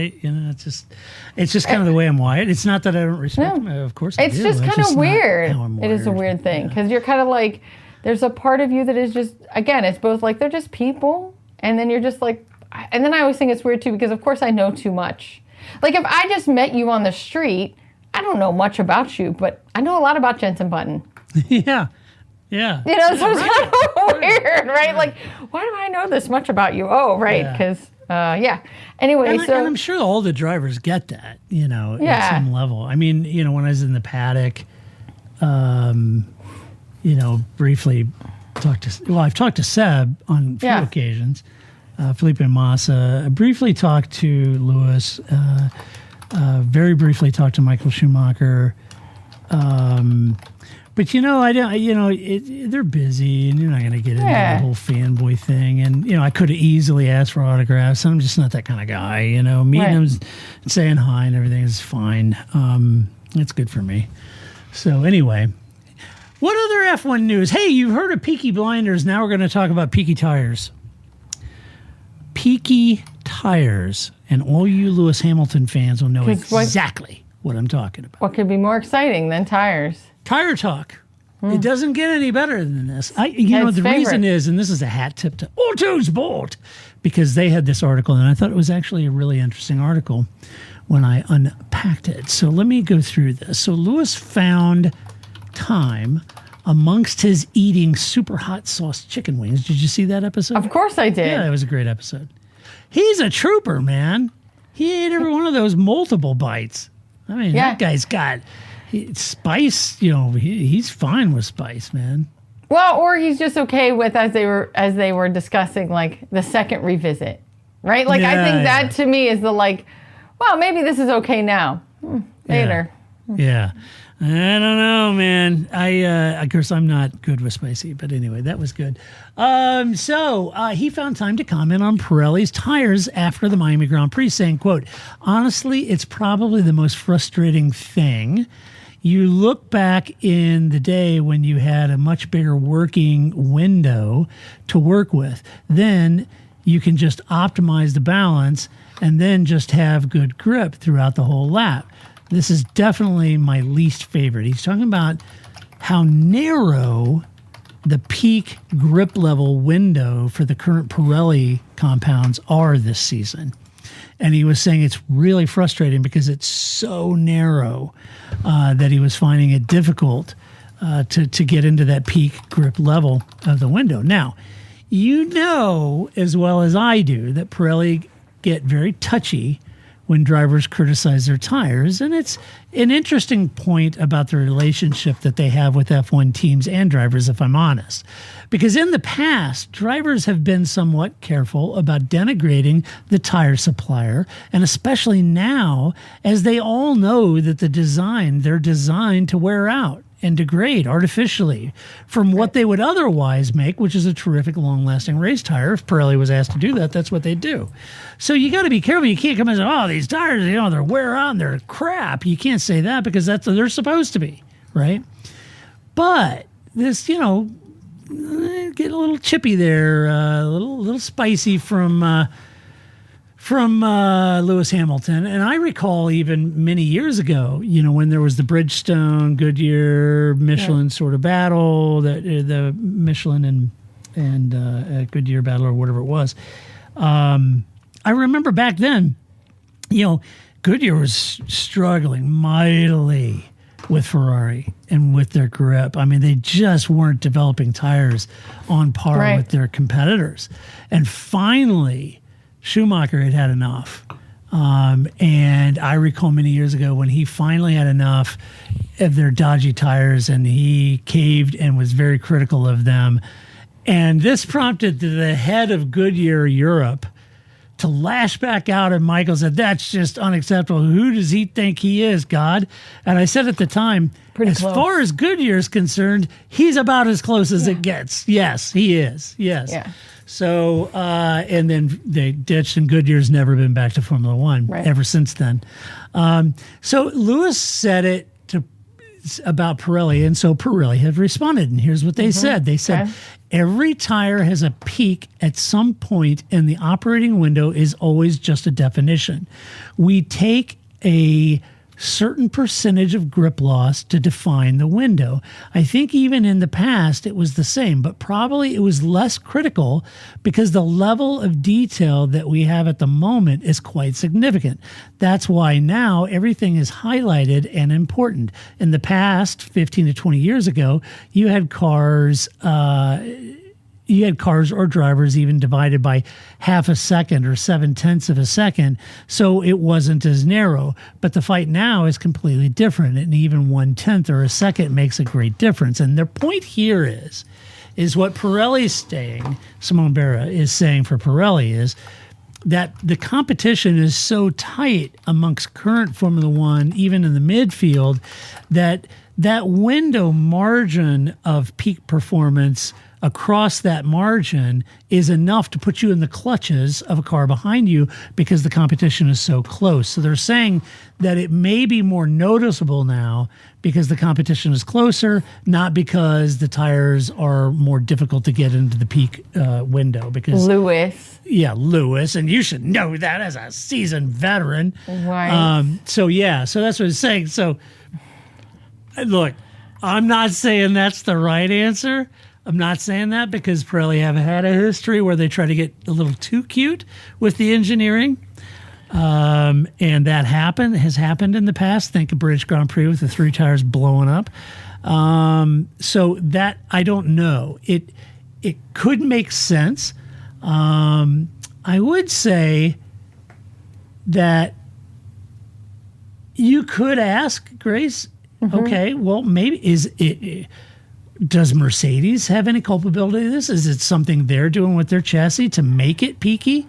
It's just kind of the way I'm wired. It's not that I don't respect him. Of course I do. It's just kind of weird. It is a weird thing because you're kind of there's a part of you that is just, again, it's both they're just people. And then you're just and then I always think it's weird too because of course I know too much. If I just met you on the street, I don't know much about you, but I know a lot about Jensen Button. Yeah. Yeah. So it's kind of weird, right? Why do I know this much about you? Oh, right. Because, Anyway, and I'm sure all the drivers get that, at some level. I mean, when I was in the paddock, briefly I've talked to Seb on a few occasions, Felipe Massa. I briefly talked to Lewis, very briefly talked to Michael Schumacher. But I don't. They're busy, and you're not going to get into the whole fanboy thing. And I could have easily asked for autographs. I'm just not that kind of guy. Meeting them, and saying hi, and everything is fine. It's good for me. So anyway, what other F1 news? Hey, you've heard of Peaky Blinders. Now we're going to talk about Peaky Tires. Peaky Tires, and all you Lewis Hamilton fans will know exactly what I'm talking about. What could be more exciting than tires? Tire Talk. It doesn't get any better than this. The reason is, and this is a hat tip to Auto Sport, because they had this article, and I thought it was actually a really interesting article when I unpacked it. So let me go through this. So Lewis found time amongst his eating super hot sauce chicken wings. Did you see that episode? Of course I did. Yeah, that was a great episode. He's a trooper, man. He ate every one of those multiple bites. I mean, that guy's got spice. He's fine with spice, man. Well, or he's just okay with as they were discussing like the second revisit, right? Like I think that to me is the well, maybe this is okay now. Later. Yeah. I don't know, man. Of course, I'm not good with spicy, but anyway, that was good. So he found time to comment on Pirelli's tires after the Miami Grand Prix, saying, quote, honestly, it's probably the most frustrating thing. You look back in the day when you had a much bigger working window to work with. Then you can just optimize the balance and then just have good grip throughout the whole lap. This is definitely my least favorite. He's talking about how narrow the peak grip level window for the current Pirelli compounds are this season. And he was saying it's really frustrating because it's so narrow that he was finding it difficult to get into that peak grip level of the window. Now, as well as I do that Pirelli get very touchy when drivers criticize their tires. And it's an interesting point about the relationship that they have with F1 teams and drivers, if I'm honest. Because in the past, drivers have been somewhat careful about denigrating the tire supplier, and especially now, as they all know that they're designed to wear out and degrade artificially from what they would otherwise make, which is a terrific long-lasting race tire. If Pirelli was asked to do that, that's what they'd do. So you got to be careful. You can't come and say, oh, these tires, they're wear out and they're crap. You can't say that because that's what they're supposed to be, right? But this, get a little chippy there, a little spicy from Lewis Hamilton. And I recall even many years ago, when there was the Bridgestone, Goodyear, Michelin sort of battle, the Michelin and Goodyear battle or whatever it was. I remember back then, Goodyear was struggling mightily with Ferrari and with their grip. I mean, they just weren't developing tires on par with their competitors. And finally, Schumacher had enough. And I recall many years ago when he finally had enough of their dodgy tires and he caved and was very critical of them. And this prompted the head of Goodyear Europe to lash back out, and Michael said, that's just unacceptable. Who does he think he is, God? And I said at the time, as far as Goodyear is concerned, he's about as close as it gets. Yes, he is. Yes. Yeah. So, and then they ditched, and Goodyear's never been back to Formula One ever since then. So Lewis said it about Pirelli, and so Pirelli have responded, and here's what they said. They said, every tire has a peak at some point, and the operating window is always just a definition. We take a certain percentage of grip loss to define the window. I think even in the past it was the same, but probably it was less critical because the level of detail that we have at the moment is quite significant. That's why now everything is highlighted and important. In the past, 15 to 20 years ago, you had cars or drivers even divided by half a second or 0.7 of a second, so it wasn't as narrow. But the fight now is completely different, and even 1/10 or a second makes a great difference. And their point here is what Pirelli's saying, Simone Barra is saying for Pirelli, is that the competition is so tight amongst current Formula One, even in the midfield, that window margin of peak performance across that margin is enough to put you in the clutches of a car behind you because the competition is so close. So they're saying that it may be more noticeable now because the competition is closer, not because the tires are more difficult to get into the peak window. Because Lewis, and you should know that as a seasoned veteran. Right. So that's what it's saying. So look, I'm not saying that's the right answer. I'm not saying that because Pirelli have had a history where they try to get a little too cute with the engineering. And that has happened in the past. Think of British Grand Prix with the 3 tires blowing up. So that, I don't know. It could make sense. I would say that you could ask, Grace, okay, well, maybe does Mercedes have any culpability in this? Is it something they're doing with their chassis to make it peaky?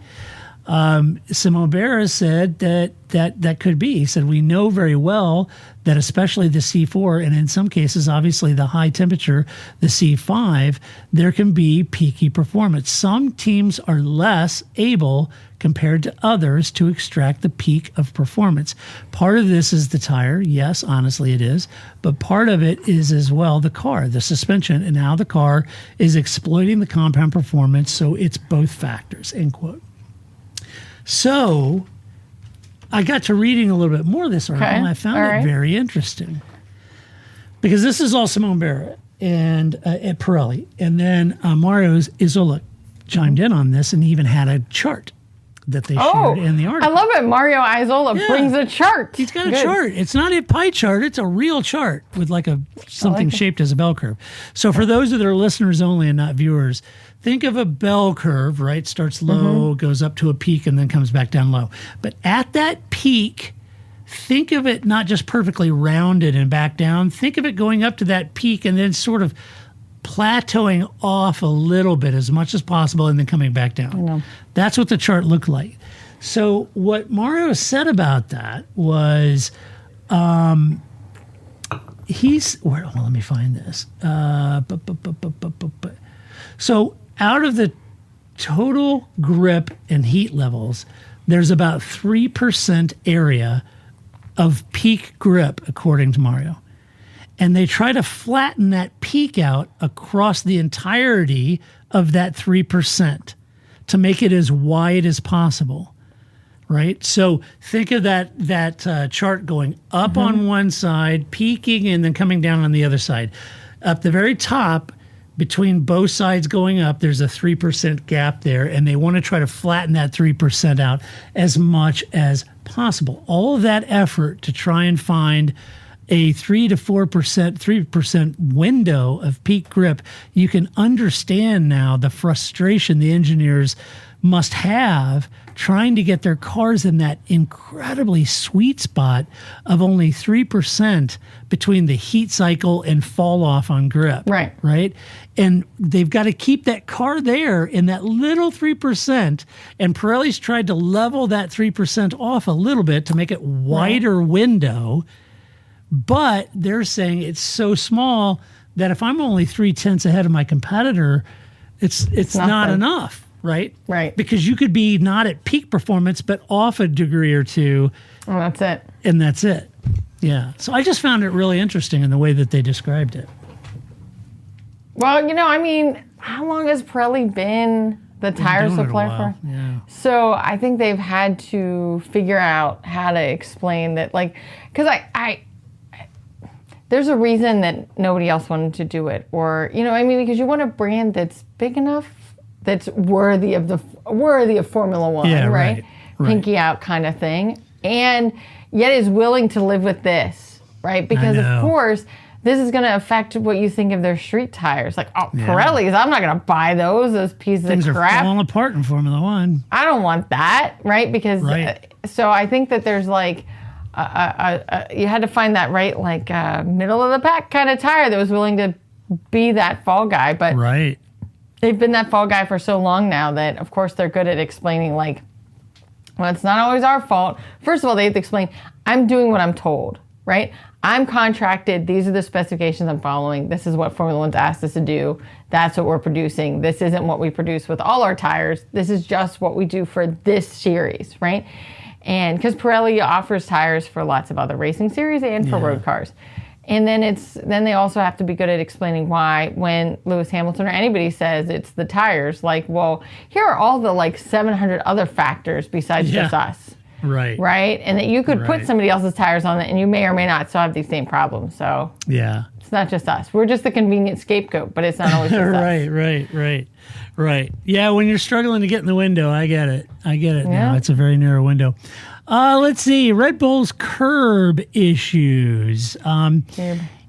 Simon Barra said that could be. He said, we know very well that especially the C4, and in some cases, obviously the high temperature, the C5, there can be peaky performance. Some teams are less able compared to others to extract the peak of performance. Part of this is the tire. Yes, honestly it is. But part of it is as well the car, the suspension, and how the car is exploiting the compound performance. So it's both factors, end quote. So I got to reading a little bit more of this article, and I found it very interesting. Because this is all Simone Barrett and at Pirelli. And then Mario Isola chimed in on this and even had a chart that they shared in the article. I love it. Mario Isola brings a chart. He's got a chart. It's not a pie chart. It's a real chart with like something shaped as a bell curve. So for those that are listeners only and not viewers, think of a bell curve, right? Starts low, goes up to a peak, and then comes back down low. But at that peak, think of it not just perfectly rounded and back down. Think of it going up to that peak and then sort of plateauing off a little bit as much as possible and then coming back down. That's what the chart looked like. So what Mario said about that was let me find this. So out of the total grip and heat levels, there's about 3% area of peak grip, according to Mario. And they try to flatten that peak out across the entirety of that 3% to make it as wide as possible, right? So think of that chart going up on one side, peaking, and then coming down on the other side. Up the very top, between both sides going up, there's a 3% gap there, and they want to try to flatten that 3% out as much as possible. All of that effort to try and find a 3% window of peak grip, you can understand now the frustration the engineers must have trying to get their cars in that incredibly sweet spot of only 3% between the heat cycle and fall off on grip. Right. And they've got to keep that car there in that little 3%. And Pirelli's tried to level that 3% off a little bit to make it wider window. But they're saying it's so small that if I'm only 0.3 ahead of my competitor, it's not enough. Right? Because you could be not at peak performance, but off a degree or two. And that's it. And that's it. Yeah. So I just found it really interesting in the way that they described it. Well, how long has Pirelli been the tire supplier for? Yeah. So I think they've had to figure out how to explain that, because there's a reason that nobody else wanted to do it. Or, because you want a brand that's big enough, that's worthy of Formula One, right? Pinky out kind of thing, and yet is willing to live with this, right? Because of course this is going to affect what you think of their street tires. Pirelli's, I'm not going to buy those pieces of crap. Things are falling apart in Formula One. I don't want that, right? Because so I think that there's you had to find that middle of the pack kind of tire that was willing to be that fall guy, but they've been that fall guy for so long now that, of course, they're good at explaining, well, it's not always our fault. First of all, they have to explain, I'm doing what I'm told, right? I'm contracted. These are the specifications I'm following. This is what Formula One's asked us to do. That's what we're producing. This isn't what we produce with all our tires. This is just what we do for this series, right? And because Pirelli offers tires for lots of other racing series and for road cars. And then they also have to be good at explaining why when Lewis Hamilton or anybody says it's the tires, well, here are all the 700 other factors besides just us. Right. Right? And that you could put Right. somebody else's tires on it and you may or may not still have these same problems. So Yeah. it's not just us. We're just the convenient scapegoat, but it's not always just us. Right. Yeah, when you're struggling to get in the window, I get it now. Yeah. It's a very narrow window. Let's see. Red Bull's curb issues.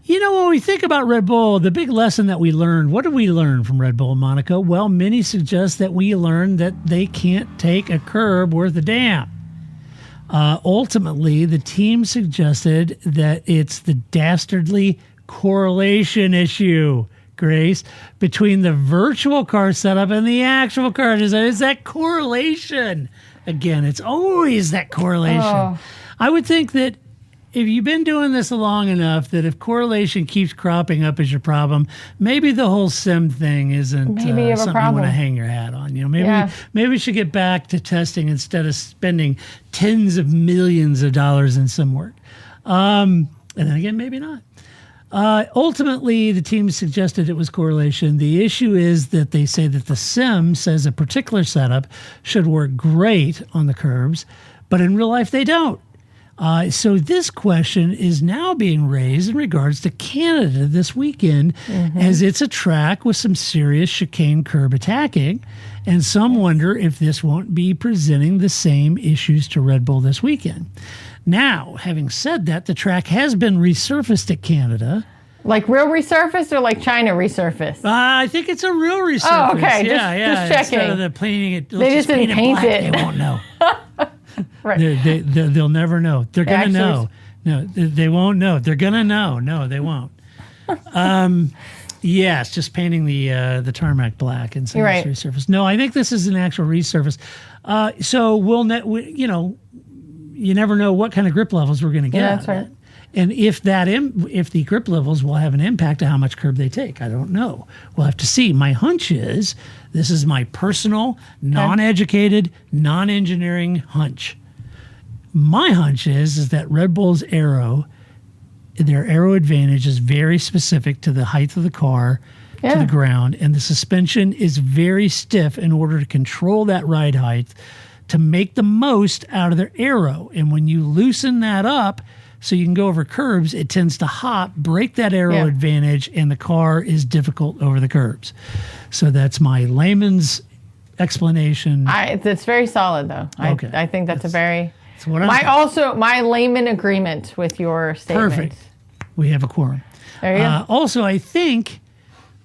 You know, when we think about Red Bull, the big lesson that we learned, what did we learn from Red Bull, Monica? Well, many suggest that we learned that they can't take a curb worth a damn. Ultimately, the team suggested that it's the dastardly correlation issue, Grace, between the virtual car setup and the actual car design. It's that correlation. Again, it's always that correlation. Oh. I would think that if you've been doing this long enough, that if correlation keeps cropping up as your problem, maybe the whole sim thing isn't Maybe you have a something you problem. want to hang your hat on. You know, maybe Yeah. maybe we should get back to testing instead of spending tens of millions of dollars in sim work. And then again, maybe not. Ultimately, the team suggested it was correlation. The issue is that they say that the sim says a particular setup should work great on the curbs, but in real life they don't. So this question is now being raised in regards to Canada this weekend, as it's a track with some serious chicane curb attacking, and some wonder if this won't be presenting the same issues to Red Bull this weekend. Now, having said that, the track has been resurfaced at Canada. Like real resurfaced or like China resurfaced? I think it's a real resurface. Oh, okay. Yeah. Just checking. Instead of painting it, They just didn't paint black, it. They won't know. Right. They'll never know. They're going to Actually- know. No, they won't know. They're going to know. No, they won't. Yes, just painting the tarmac black and saying Right. it's resurface. No, I think this is an actual resurface. So you never know what kind of grip levels we're going to get. Yeah, out that's of right. it. And if the grip levels will have an impact on how much curb they take, I don't know. We'll have to see. My hunch is, this is my personal, non-educated, non-engineering hunch. My hunch is that Red Bull's aero, their aero advantage is very specific to the height of the car, to Yeah. the ground, and the suspension is very stiff in order to control that ride height to make the most out of their aero. And when you loosen that up so you can go over curbs, it tends to hop, break that aero Yeah. advantage, and the car is difficult over the curbs. So that's my layman's explanation. It's very solid, though. Okay. I think that's a very... That's what I'm My layman agreement with your statement. Perfect. We have a quorum. There you go. Also, I think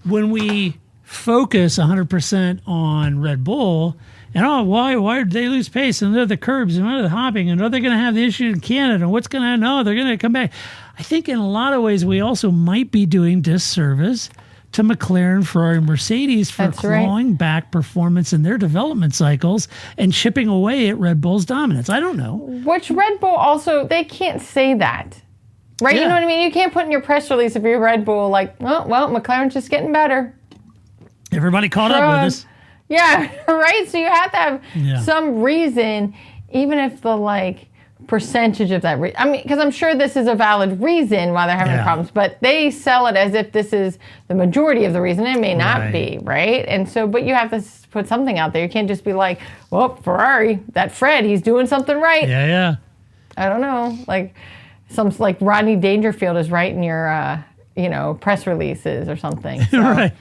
when we focus 100% on Red Bull, and why did they lose pace? And they're the curbs, and they're the hopping, and are they going to have the issue in Canada? And what's going to know? They're going to come back. I think in a lot of ways we also might be doing disservice to McLaren, Ferrari, and Mercedes for That's right. clawing back performance in their development cycles and chipping away at Red Bull's dominance. I don't know. Which Red Bull also, they can't say that. Right? Yeah. You know what I mean? You can't put in your press release if you're Red Bull, like, well, McLaren's just getting better. Everybody caught up with us. Yeah, right? So you have to have Yeah. some reason, even if the, percentage of that, because I'm sure this is a valid reason why they're having Yeah. problems, but they sell it as if this is the majority of the reason. It may not Right. be, right? And so, but you have to put something out there. You can't just be like, well, Ferrari, that Fred, he's doing something right. Yeah. I don't know, like Rodney Dangerfield is writing your, press releases or something. So, Right.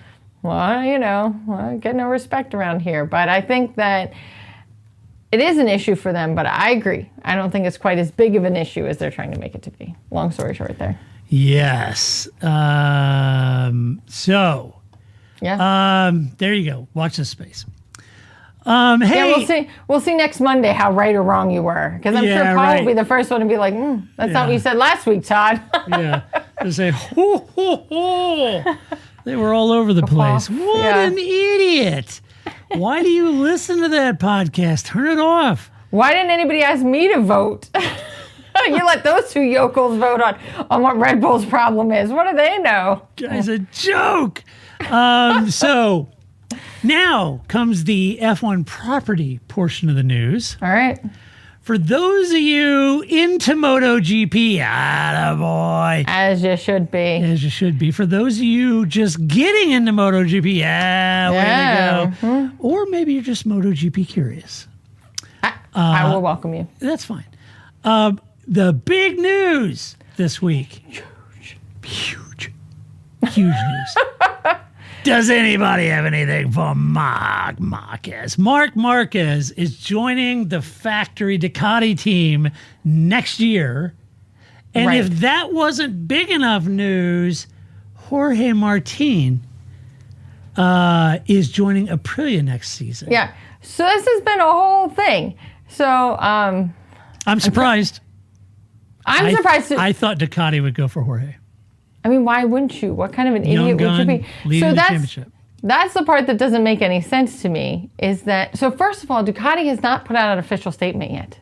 well, get no respect around here. But I think that it is an issue for them, but I agree. I don't think it's quite as big of an issue as they're trying to make it to be. Long story short there. Yes. So, Yeah. there you go. Watch this space. Hey. Yeah, we'll see next Monday how right or wrong you were. Because I'm Yeah, sure Paul right. will be the first one to be like, that's not what Yeah. you said last week, Todd. Yeah. They say, ho, ho, ho. They were all over the place. What Yeah. an idiot. Why do you listen to that podcast? Turn it off. Why didn't anybody ask me to vote? You let those two yokels vote on what Red Bull's problem is. What do they know? Guy's a joke. So now comes the F1 property portion of the news. All right. For those of you into MotoGP, attaboy. As you should be. As you should be. For those of you just getting into MotoGP, way to go. Or maybe you're just MotoGP curious. I will welcome you. That's fine. The big news this week. Huge news. Does anybody have anything for Marc Marquez? Marc Marquez is joining the factory Ducati team next year. And Right. if that wasn't big enough news, Jorge Martin is joining Aprilia next season. Yeah. So this has been a whole thing. So I'm surprised. I'm surprised. I thought Ducati would go for Jorge. I mean, why wouldn't you? What kind of an Young idiot gun, would you be? leading the championship. That's the part that doesn't make any sense to me. Is that so? First of all, Ducati has not put out an official statement yet,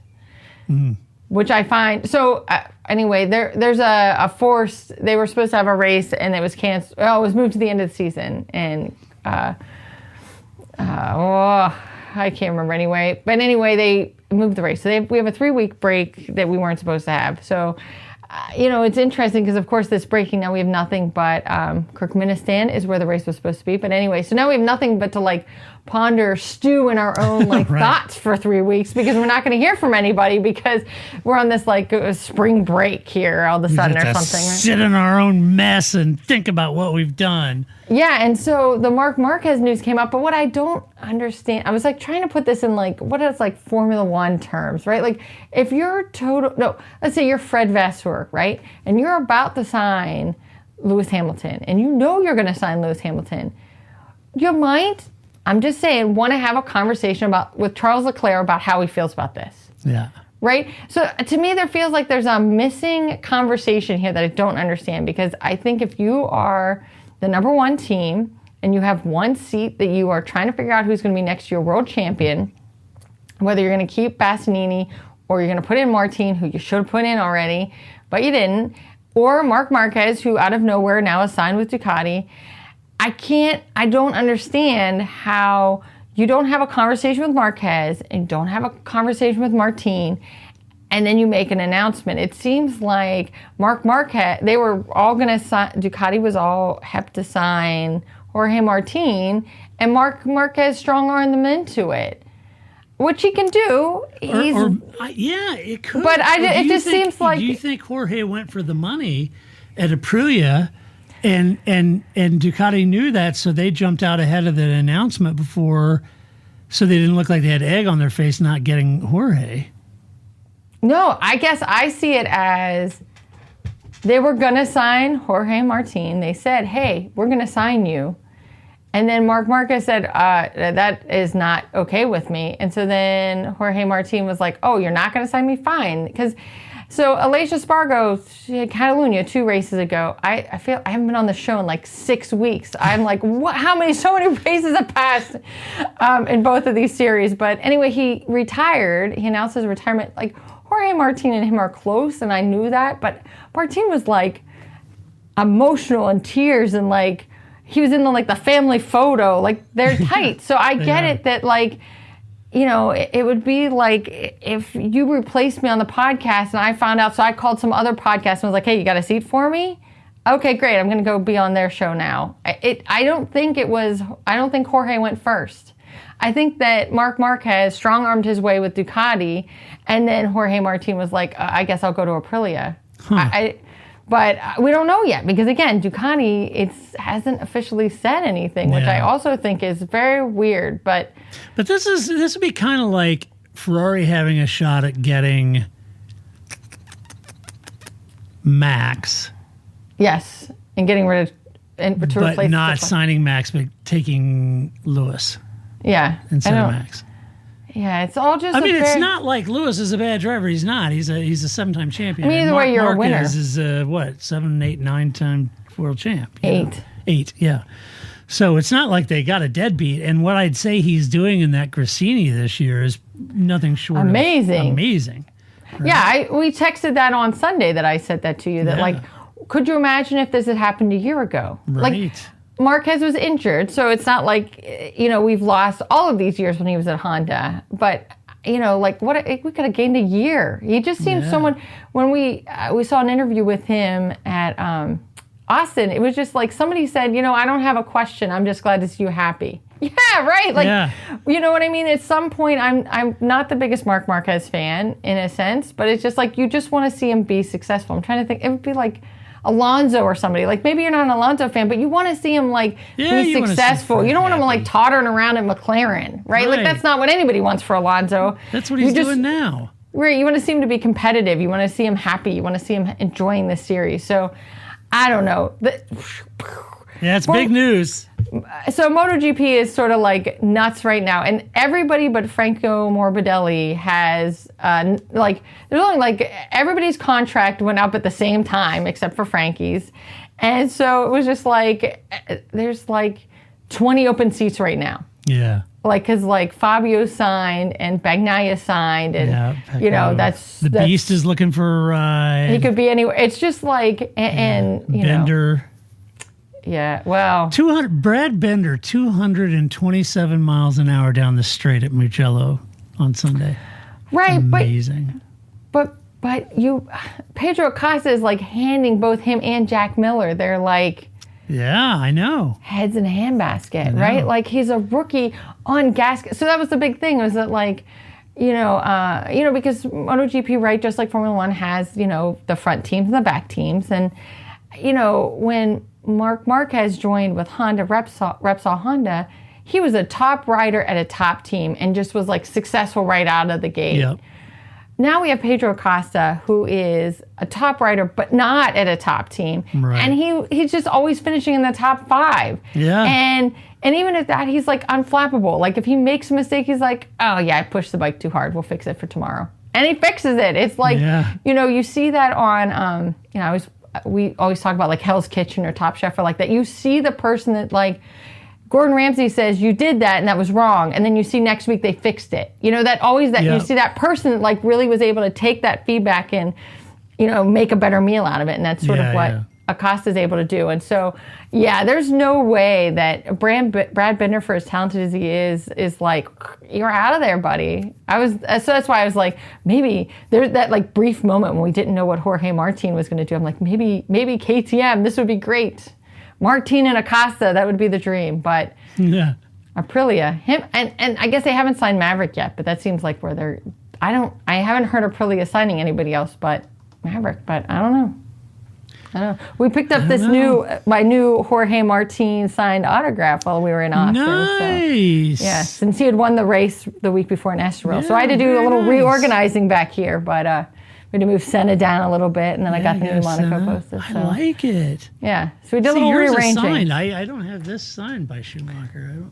which I find so. Anyway, there's a forced. They were supposed to have a race, and it was canceled. Oh, it was moved to the end of the season, and I can't remember anyway. But anyway, they moved the race, so we have a 3-week break that we weren't supposed to have. So. It's interesting because, of course, this breaking now we have nothing but Turkmenistan is where the race was supposed to be. But anyway, so now we have nothing but to ponder, stew in our own Right. thoughts for 3 weeks because we're not going to hear from anybody because we're on this spring break here all of a sudden or We have to something. Right? sit in our own mess and think about what we've done. Yeah, and so the Marc Marquez news came up, but what I don't understand, I was trying to put this in what is Formula One terms, right? If you're let's say you're Fred Vasseur, right? And you're about to sign Lewis Hamilton, and you know you're going to sign Lewis Hamilton. You might, I'm just saying, want to have a conversation with Charles Leclerc about how he feels about this. Yeah. Right? So to me, there feels like there's a missing conversation here that I don't understand because I think if you are the number one team and you have one seat that you are trying to figure out who's going to be next year world champion, whether you're going to keep Bastianini or you're going to put in Martin, who you should have put in already, but you didn't, or Marc Marquez, who out of nowhere now is signed with Ducati, I don't understand how you don't have a conversation with Marquez and don't have a conversation with Martin and then you make an announcement. It seems like Marc Marquez, they were all going to sign, Ducati was all hep to sign Jorge Martin, and Marc Marquez strong-armed them into it, which he can do. Yeah, it could. But it just seems like... Do you think Jorge went for the money at Aprilia and Ducati knew that, so they jumped out ahead of the announcement before, so they didn't look like they had egg on their face not getting Jorge? No, I guess I see it as they were going to sign Jorge Martin. They said, hey, we're going to sign you. And then Marc Marquez said, that is not okay with me. And so then Jorge Martin was like, oh, you're not going to sign me? Fine. So Alicia Spargo, Catalunya, 2 races ago, I feel I haven't been on the show in 6 weeks. I'm like, what? So many races have passed in both of these series. But anyway, he retired. He announced his retirement. Jorge Martin and him are close, and I knew that. But Martin was emotional and tears, and he was in the family photo. They're tight. So I get it that it would be if you replaced me on the podcast and I found out, so I called some other podcast and was like, hey, you got a seat for me? Okay, great. I'm going to go be on their show now. I don't think Jorge went first. I think that Marc Marquez strong-armed his way with Ducati, and then Jorge Martin was like, I guess I'll go to Aprilia. But we don't know yet because, again, Ducati hasn't officially said anything, which I also think is very weird. But this would be kind of like Ferrari having a shot at getting Max. Yes, and getting rid of and to but replace not signing Max, but taking Lewis. Yeah, instead of Max. Yeah, it's all just. It's not like Lewis is a bad driver. He's not. He's a 7-time champion. I mean, either way, you're a winner. Marquez is 7, 8, 9-time world champ. 8. 8, yeah. So it's not like they got a deadbeat. And what I'd say he's doing in that Gresini this year is nothing short amazing. of amazing. Right? Yeah, we texted that on Sunday that I said that to you. That could you imagine if this had happened a year ago? Right. Marquez was injured, so it's not like, we've lost all of these years when he was at Honda. But, what we could have gained a year. He just seemed someone, when we saw an interview with him at Austin, it was just like somebody said, I don't have a question. I'm just glad to see you happy. Yeah, right. Like, Yeah. you know what I mean? At some point, I'm not the biggest Marc Marquez fan in a sense, but it's just like you just want to see him be successful. I'm trying to think. It would be like Alonso or somebody. Like maybe you're not an Alonso fan, but you want to see him like Yeah, be you wanna see successful. him You don't want him happy. like tottering around at McLaren, right? Like Right. that's not what anybody wants for Alonso. That's what he's doing now. Right, you want to see him to be competitive. You want to see him happy. You want to see him enjoying the series. So, I don't know. Yeah, it's big news. So MotoGP is sort of like nuts right now, and everybody but Franco Morbidelli has there's only like everybody's contract went up at the same time except for Frankie's, and so it was just like there's like 20 open seats right now. Yeah. Like, cause like Fabio signed and Bagnaia signed, and you know that's the Beast is looking for a ride. He could be anywhere. It's just like and you know. Bender. Yeah, well, 200. Brad Bender, 227 miles an hour down the straight at Mugello on Sunday. right, Amazing. but Pedro Acosta is like handing both him and Jack Miller. They're like Yeah, I know. heads in a handbasket, right? Like he's a rookie on gas. So that was the big thing, was that like, because MotoGP, right, just like Formula One has, the front teams and the back teams. And, when Marc Marquez joined with Honda, Repsol Honda, he was a top rider at a top team and just was like successful right out of the gate. Yep. Now we have Pedro Acosta, who is a top rider, but not at a top team. Right. And he's just always finishing in the top 5. Yeah. And even at that, he's like unflappable. Like if he makes a mistake, he's like, oh yeah, I pushed the bike too hard. We'll fix it for tomorrow. And he fixes it. It's like, you see that on, we always talk about like Hell's Kitchen or Top Chef or like that. You see the person that like, Gordon Ramsay says you did that and that was wrong, and then you see next week they fixed it. You see that person that like really was able to take that feedback and make a better meal out of it, and that's sort of what Acosta's able to do. And so there's no way that Brad Binder, for as talented as he is like, you're out of there, buddy. So that's why I was like, maybe there's that like brief moment when we didn't know what Jorge Martin was going to do. I'm like, maybe KTM, this would be great. Martin and Acosta, that would be the dream. But Aprilia, him, and I guess they haven't signed Maverick yet, but that seems like where they're. I haven't heard Aprilia signing anybody else but Maverick, but I don't know. We picked up my new Jorge Martin signed autograph while we were in Austin. Nice. So, since he had won the race the week before in Estoril. So I had to do a little reorganizing back here, but we had to move Senna down a little bit, and then I got the new Monaco posted. So. I like it. Yeah, so we did a little yours rearranging. Is signed. I don't have this signed by Schumacher.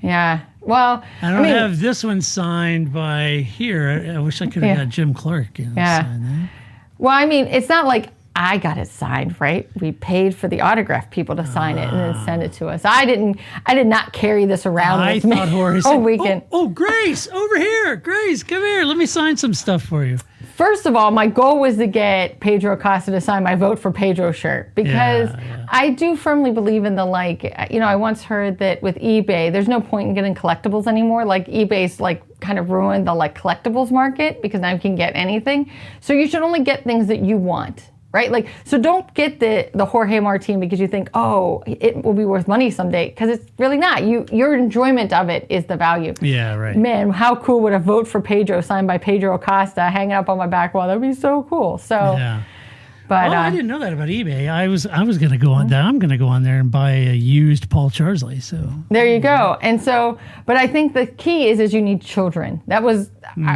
Yeah. Well, I don't have this one signed by here. I wish I could have got Jim Clark. Sign that. Well, I mean, it's not like I got it signed, right? We paid for the autograph people to sign it and then send it to us. I did not carry this around with me all weekend. Oh, Grace, over here. Grace, come here. Let me sign some stuff for you. First of all, my goal was to get Pedro Acosta to sign my Vote for Pedro shirt, because I do firmly believe in the I once heard that with eBay, there's no point in getting collectibles anymore. Like eBay's like kind of ruined the like collectibles market, because now you can get anything. So you should only get things that you want. Right? Like, so don't get the Jorge Martin because you think, oh, it will be worth money someday, because it's really not. Your enjoyment of it is the value. Yeah, right. Man, how cool would a Vote for Pedro signed by Pedro Acosta hanging up on my back wall? That would be so cool. So, but I didn't know that about eBay. I was going to go on there. I'm going to go on there and buy a used Paul Charsley. So there you go. And so, but I think the key is you need children. That was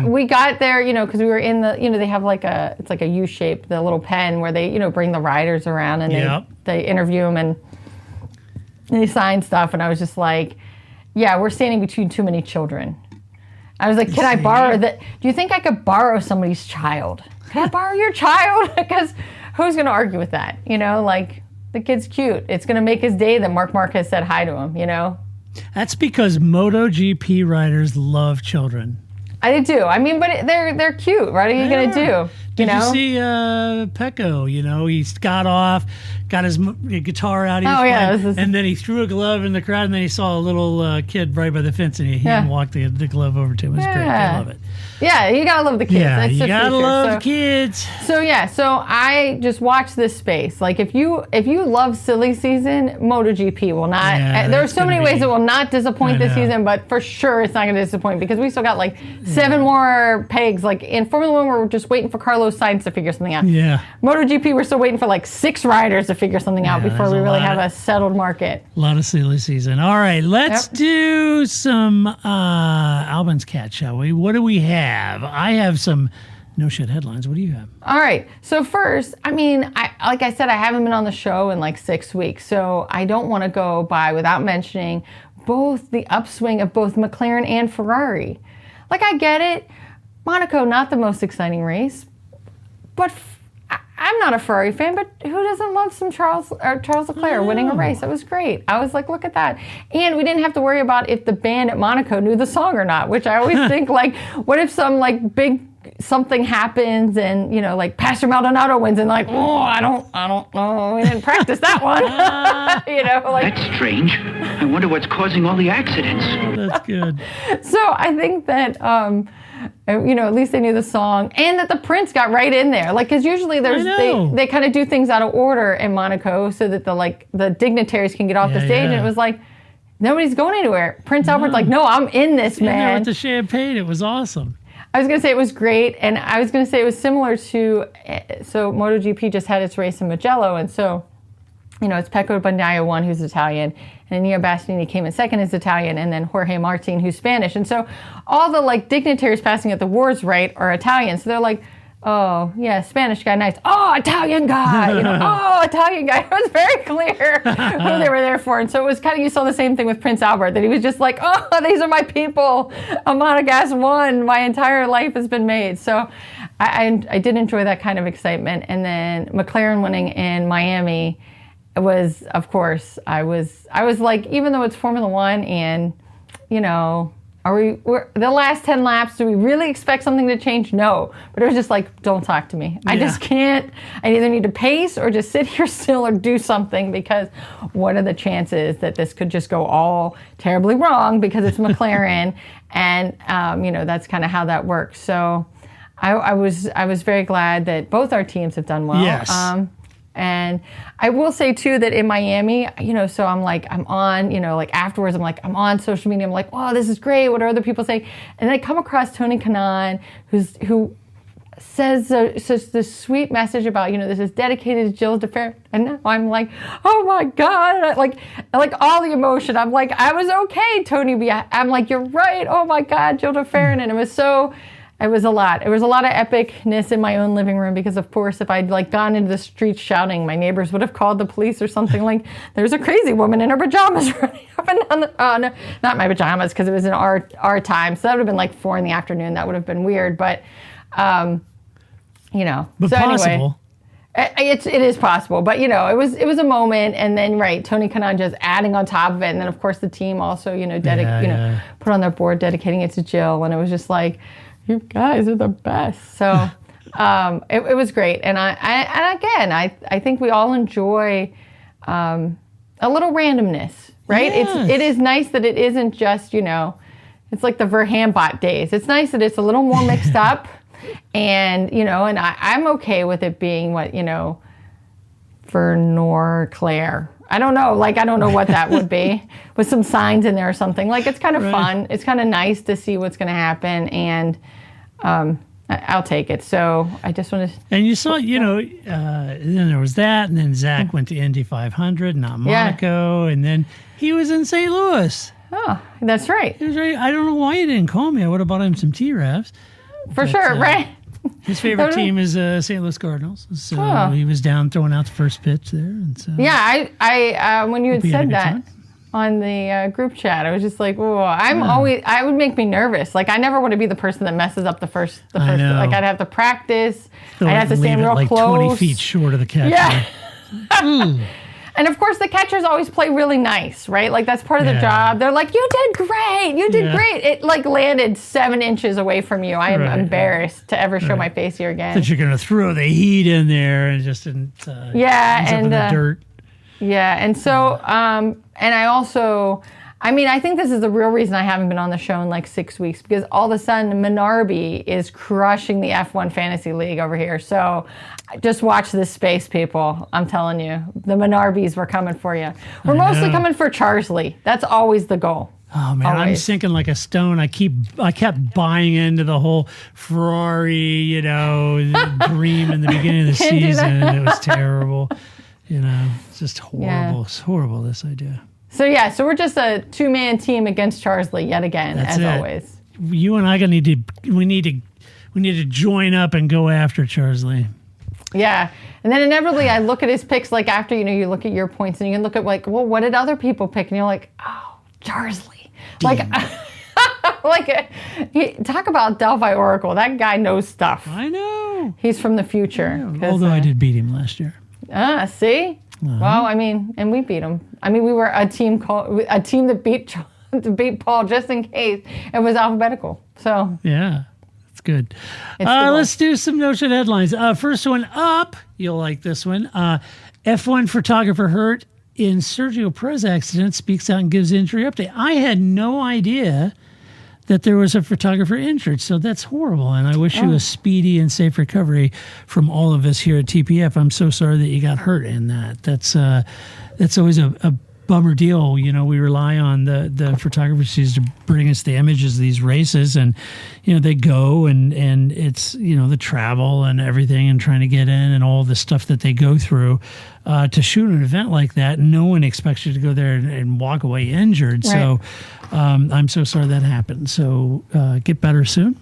we got there, because we were in the, they have like it's like a U shape, the little pen where they, bring the riders around and they interview them and they sign stuff. And I was just like, we're standing between too many children. I was like, can I borrow that? Do you think I could borrow somebody's child? Can I borrow your child? Because who's going to argue with that? Like the kid's cute. It's going to make his day that Marc Marquez said hi to him, That's because MotoGP riders love children. I do. I mean, but they're cute. What are you going to do? Did you see Pecco? You know, he got off, got his guitar out, he was playing, and then he threw a glove in the crowd, and then he saw a little kid right by the fence, and he walked the glove over to him. It was great. I love it. Yeah, you gotta love the kids. Yeah, That's you the gotta future. love kids. So I just watch this space. Like if you love silly season, MotoGP will not. There are so many ways it will not disappoint this season, but for sure it's not going to disappoint because we still got like 7 more pegs. Like in Formula One, we're just waiting for Carlos Sainz to figure something out. Yeah. MotoGP, we're still waiting for like 6 riders to figure something out before we really have a settled market. A lot of silly season. All right, let's do some Albin's Cat, shall we? What do we have? I have some no shit headlines. What do you have? All right. So first, I mean, like I said, I haven't been on the show in like 6 weeks, so I don't want to go by without mentioning both the upswing of both McLaren and Ferrari. Like I get it, Monaco not the most exciting race, but I'm not a Ferrari fan, but who doesn't love some Charles Leclerc winning a race? That was great. I was like, look at that. And we didn't have to worry about if the band at Monaco knew the song or not, which I always think like, what if some like big something happens and, you know, like Pastor Maldonado wins and like, oh, I don't know. We didn't practice that one. You know, like. That's strange. I wonder what's causing all the accidents. Oh, that's good. So I think that, you know, at least they knew the song and that the Prince got right in there. Like, because usually they kind of do things out of order in Monaco so that the dignitaries can get off the stage. And it was like, nobody's going anywhere. Prince Albert's like, no, I'm in this, man. There with the champagne. It was awesome. I was going to say it was great, and I was going to say it was similar to, so MotoGP just had its race in Mugello, and so, you know, it's Pecco Bagnaia won, who's Italian, and Neo Bastianini came in second as Italian, and then Jorge Martin, who's Spanish, and so all the, like, dignitaries passing at the awards, right, are Italian, so they're like, oh, yeah, Spanish guy, nice. Oh, Italian guy, you know, oh, Italian guy. It was very clear who they were there for. And so it was kind of, you saw the same thing with Prince Albert, that he was just like, oh, these are my people. A Monegasque won. My entire life has been made. So I did enjoy that kind of excitement. And then McLaren winning in Miami was, of course, I was like, even though it's Formula One and, you know, we're the last 10 laps, do we really expect something to change? No. But it was just like, don't talk to me. I just can't. I either need to pace or just sit here still or do something, because what are the chances that this could just go all terribly wrong because it's McLaren and, you know, that's kind of how that works. So I was very glad that both our teams have done well. Yes. And I will say, too, that in Miami, you know, so I'm on, you know, like afterwards, I'm on social media. I'm like, oh, this is great. What are other people saying? And then I come across Tony Kanaan, who says this sweet message about, you know, this is dedicated to Jill DeFerrin. And now I'm like, oh, my God. Like all the emotion. I'm like, I was okay, Tony B. I'm like, you're right. Oh, my God, Jill DeFerrin. And it was a lot. It was a lot of epicness in my own living room because, of course, if I'd like gone into the streets shouting, my neighbors would have called the police or something. Like, there's a crazy woman in her pajamas running up and down the... no, not my pajamas, because it was in our time. So that would have been like 4 p.m. That would have been weird. But, you know. But so possible. Anyway, it is possible. But, you know, it was a moment. And then, right, Tony Kanaan just adding on top of it. And then, of course, the team also, you know, put on their board dedicating it to Jill. And it was just like... You guys are the best. So it was great. And I think we all enjoy a little randomness, right? Yes. It is nice that it isn't just, you know, it's like the Verhambot days. It's nice that it's a little more mixed up. And, you know, and I'm okay with it being what, you know, Vernor Claire. I don't know. Like, I don't know what that would be with some signs in there or something. Like, it's kind of fun. It's kind of nice to see what's going to happen. And I'll take it. So I just want to. And you saw, you know, then there was that. And then Zach went to Indy 500, not Monaco. And then he was in St. Louis. Oh, that's right. He was right. I don't know why he didn't call me. I would have bought him some T-Raps. For sure, right? His favorite team is St. Louis Cardinals, so he was down throwing out the first pitch there. And so, yeah, I when you had said that on the group chat, I was just like, "Oh, I would make me nervous. Like, I never want to be the person that messes up the first. Like, I'd have to practice. I'd have to stand real like close, 20 feet short of the catcher. Yeah. And of course, the catchers always play really nice, right? Like that's part of the job. They're like, "You did great. You did great." It like landed 7 inches away from you. I am embarrassed to ever show my face here again. That you're going to throw the heat in there and just didn't. Ends up in the dirt. Yeah, and so, and I also. I mean, I think this is the real reason I haven't been on the show in like 6 weeks, because all of a sudden Minarbi is crushing the F1 Fantasy League over here. So just watch this space, people. I'm telling you, the Minarbis were coming for you. We're mostly coming for Charsley. That's always the goal. Oh man, I'm sinking like a stone. I kept buying into the whole Ferrari, dream in the beginning of the season. It was terrible. It's just horrible. Yeah. It's horrible, this idea. So we're just a 2-man team against Charsley yet again, always. You and I we need to join up and go after Charsley. Yeah, and then inevitably I look at his picks like after you look at your points and you can look at like, well, what did other people pick? And you're like, oh, Charsley. Like, talk about Delphi Oracle. That guy knows stuff. I know. He's from the future. Although I did beat him last year. See. Well, I mean, and we beat them. I mean, we were a team that beat Paul just in case it was alphabetical. So yeah, it's good. Let's do some notion headlines. First one up, you'll like this one. F1 photographer hurt in Sergio Perez accident, speaks out and gives injury update. I had no idea that there was a photographer injured, so that's horrible, and I wish you a speedy and safe recovery from all of us here at TPF. I'm so sorry that you got hurt in that. That's always a bummer deal. We rely on the photographers to bring us the images of these races, and they go and it's the travel and everything and trying to get in and all the stuff that they go through to shoot an event like that. No one expects you to go there and walk away injured. Right. So I'm so sorry that happened. So get better soon,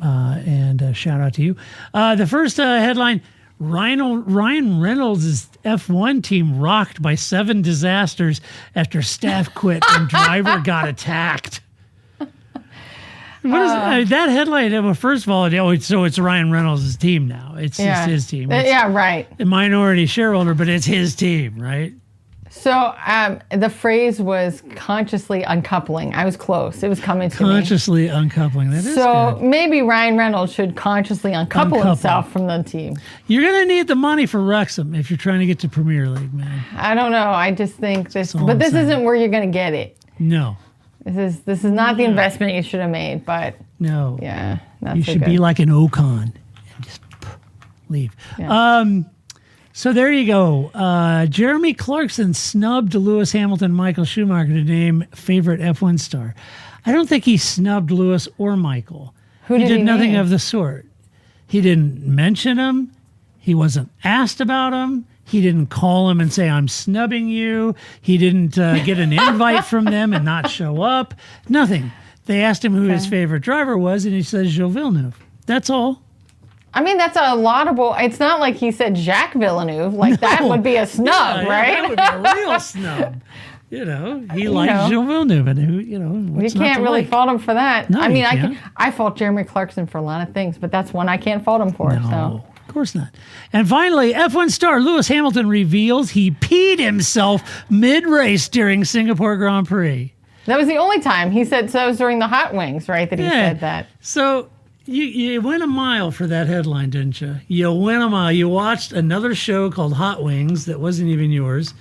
and shout out to you. The first headline: Ryan Reynolds' F1 team rocked by 7 disasters after staff quit and driver got attacked. What is that headline? Well, first of all, so it's Ryan Reynolds' team now. It's just his team. It's right. A minority shareholder, but it's his team, right? So the phrase was consciously uncoupling. I was close. It was coming to me. Consciously uncoupling. That is so good. Maybe Ryan Reynolds should consciously uncouple himself from the team. You're going to need the money for Wrexham if you're trying to get to Premier League, man. I don't know. I just think this, but this isn't where you're going to get it. No. This is not the investment you should have made, but no. Yeah. Not you so should good. be like an Ocon and just leave. Yeah. So there you go. Jeremy Clarkson snubbed Lewis Hamilton and Michael Schumacher to name favorite F1 star. I don't think he snubbed Lewis or Michael. He did nothing name? of the sort. He didn't mention him. He wasn't asked about him. He didn't call him and say, I'm snubbing you. He didn't get an invite from them and not show up. Nothing. They asked him who his favorite driver was, and he says Gilles Villeneuve. That's all. I mean, that's a laudable. It's not like he said Jacques Villeneuve. Like, that would be a snub, right? That would be a real snub. He likes Gilles Villeneuve, and you can't really fault him for that. No, I mean, you can't. I fault Jeremy Clarkson for a lot of things, but that's one I can't fault him for. No, so. of course not. And finally, F1 star Lewis Hamilton reveals he peed himself mid-race during Singapore Grand Prix. That was the only time he said. So that was during the Hot Wings, right? That he said that. So. You went a mile for that headline, didn't you? You went a mile. You watched another show called Hot Wings that wasn't even yours.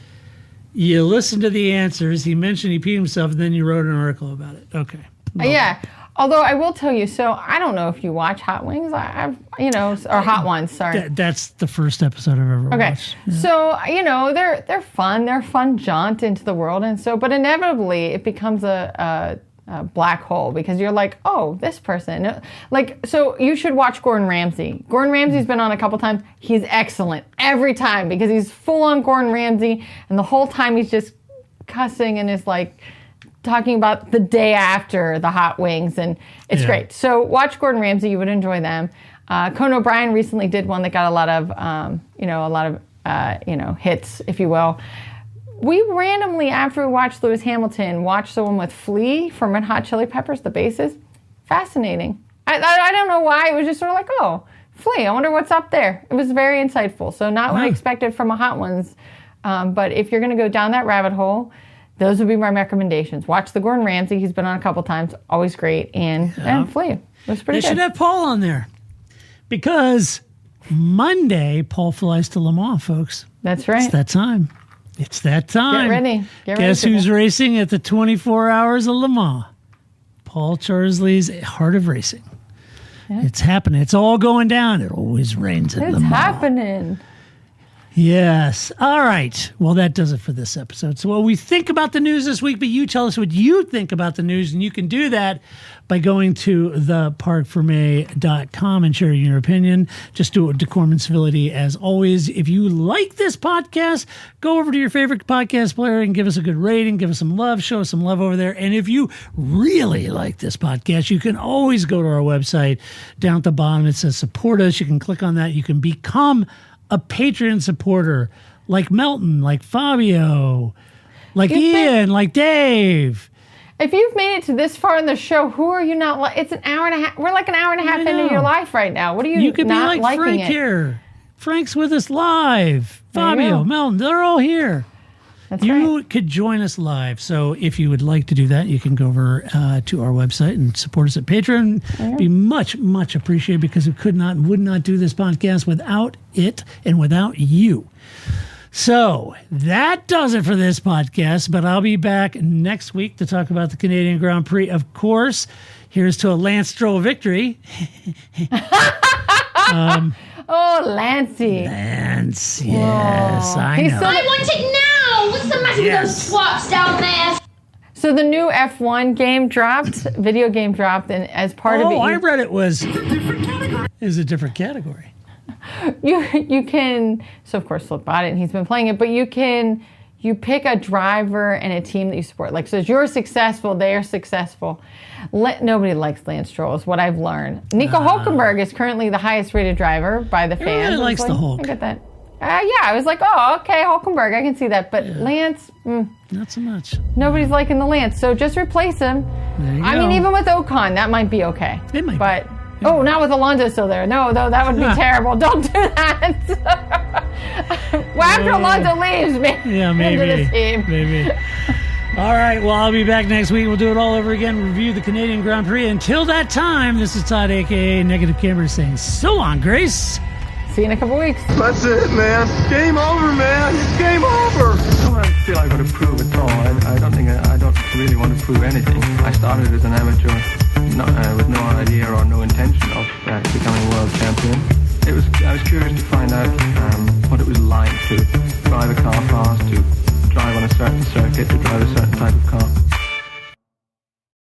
You listened to the answers. He mentioned he peed himself, and then you wrote an article about it. Okay. Yeah. Although I will tell you, so I don't know if you watch Hot Wings. I've or Hot Ones. Sorry. That's the first episode I've ever watched. Yeah. So they're fun. They're a fun jaunt into the world, and so but inevitably it becomes a black hole because you're like, oh, this person. So you should watch Gordon Ramsay. Gordon Ramsay's been on a couple times. He's excellent every time because he's full on Gordon Ramsay, and the whole time he's just cussing and is like talking about the day after the Hot Wings, and it's great. So watch Gordon Ramsay. You would enjoy them. Conan O'Brien recently did one that got a lot of hits, if you will. We randomly, after we watched Lewis Hamilton, watched the one with Flea from Red Hot Chili Peppers, the bassist. Fascinating. I don't know why. It was just sort of like, oh, Flea, I wonder what's up there. It was very insightful. So not what I expected from a Hot Ones But if you're going to go down that rabbit hole, those would be my recommendations. Watch the Gordon Ramsay. He's been on a couple times. Always great. And Flea. That's pretty good. They should have Paul on there because Monday, Paul flies to Le Mans, folks. That's right. It's that time. It's that time. Get ready. Guess who's racing at the 24 Hours of Le Mans? Paul Charsley's Heart of Racing. Yeah. It's happening. It's all going down. It always rains at Le Mans. It's happening. Yes. All right. Well, that does it for this episode. So, we think about the news this week, but you tell us what you think about the news, and you can do that by going to theparkforme.com and sharing your opinion. Just do it with decorum and civility, as always. If you like this podcast, go over to your favorite podcast player and give us a good rating, give us some love, show us some love over there. And if you really like this podcast, you can always go to our website. Down at the bottom, it says support us. You can click on that. You can become a Patreon supporter, like Melton, like Fabio, like Ian, like Dave. If you've made it to this far in the show, who are you not like? It's an hour and a half. We're like an hour and a half into your life right now. What are you could not be like liking Frank it? here. Frank's with us live. Fabio, Melton, they're all here. That's you right. could join us live. So if you would like to do that, you can go over to our website and support us at Patreon. It'd be much, much appreciated because we would not do this podcast without it and without you. So that does it for this podcast, but I'll be back next week to talk about the Canadian Grand Prix. Of course, here's to a Lance Stroll victory. Oh, Lancey. Lance, yes, I know. I want it now! What's the matter with those swats down there? So the new F1 game dropped, video game dropped, and as part of it... I read it was a different category. You can, so of course Flip bought it and he's been playing it, but you pick a driver and a team that you support. Like, so if you're successful, they are successful. Nobody likes Lance Stroll is what I've learned. Nico Hulkenberg is currently the highest rated driver by the fans. Really likes the Hulk. I get that. Yeah, I was like, oh, okay, Hulkenberg, I can see that. But Lance, not so much. Nobody's liking the Lance, so just replace him. I mean, even with Ocon, that might be okay. It might but, oh, not with Alonso still there. No, though, that would be terrible. Don't do that. Well, after Alonso leaves, maybe. Yeah, maybe. All right, well, I'll be back next week. We'll do it all over again, review the Canadian Grand Prix. Until that time, this is Todd, a.k.a. Negative Camera, saying so long, Grace. See you in a couple weeks. That's it, man. Game over, man. It's game over. I don't feel I've got to prove at all. I don't really want to prove anything. I started as an amateur with no idea or no intention of becoming world champion. I was curious to find out what it was like to drive a car fast, to drive on a certain circuit, to drive a certain type of car.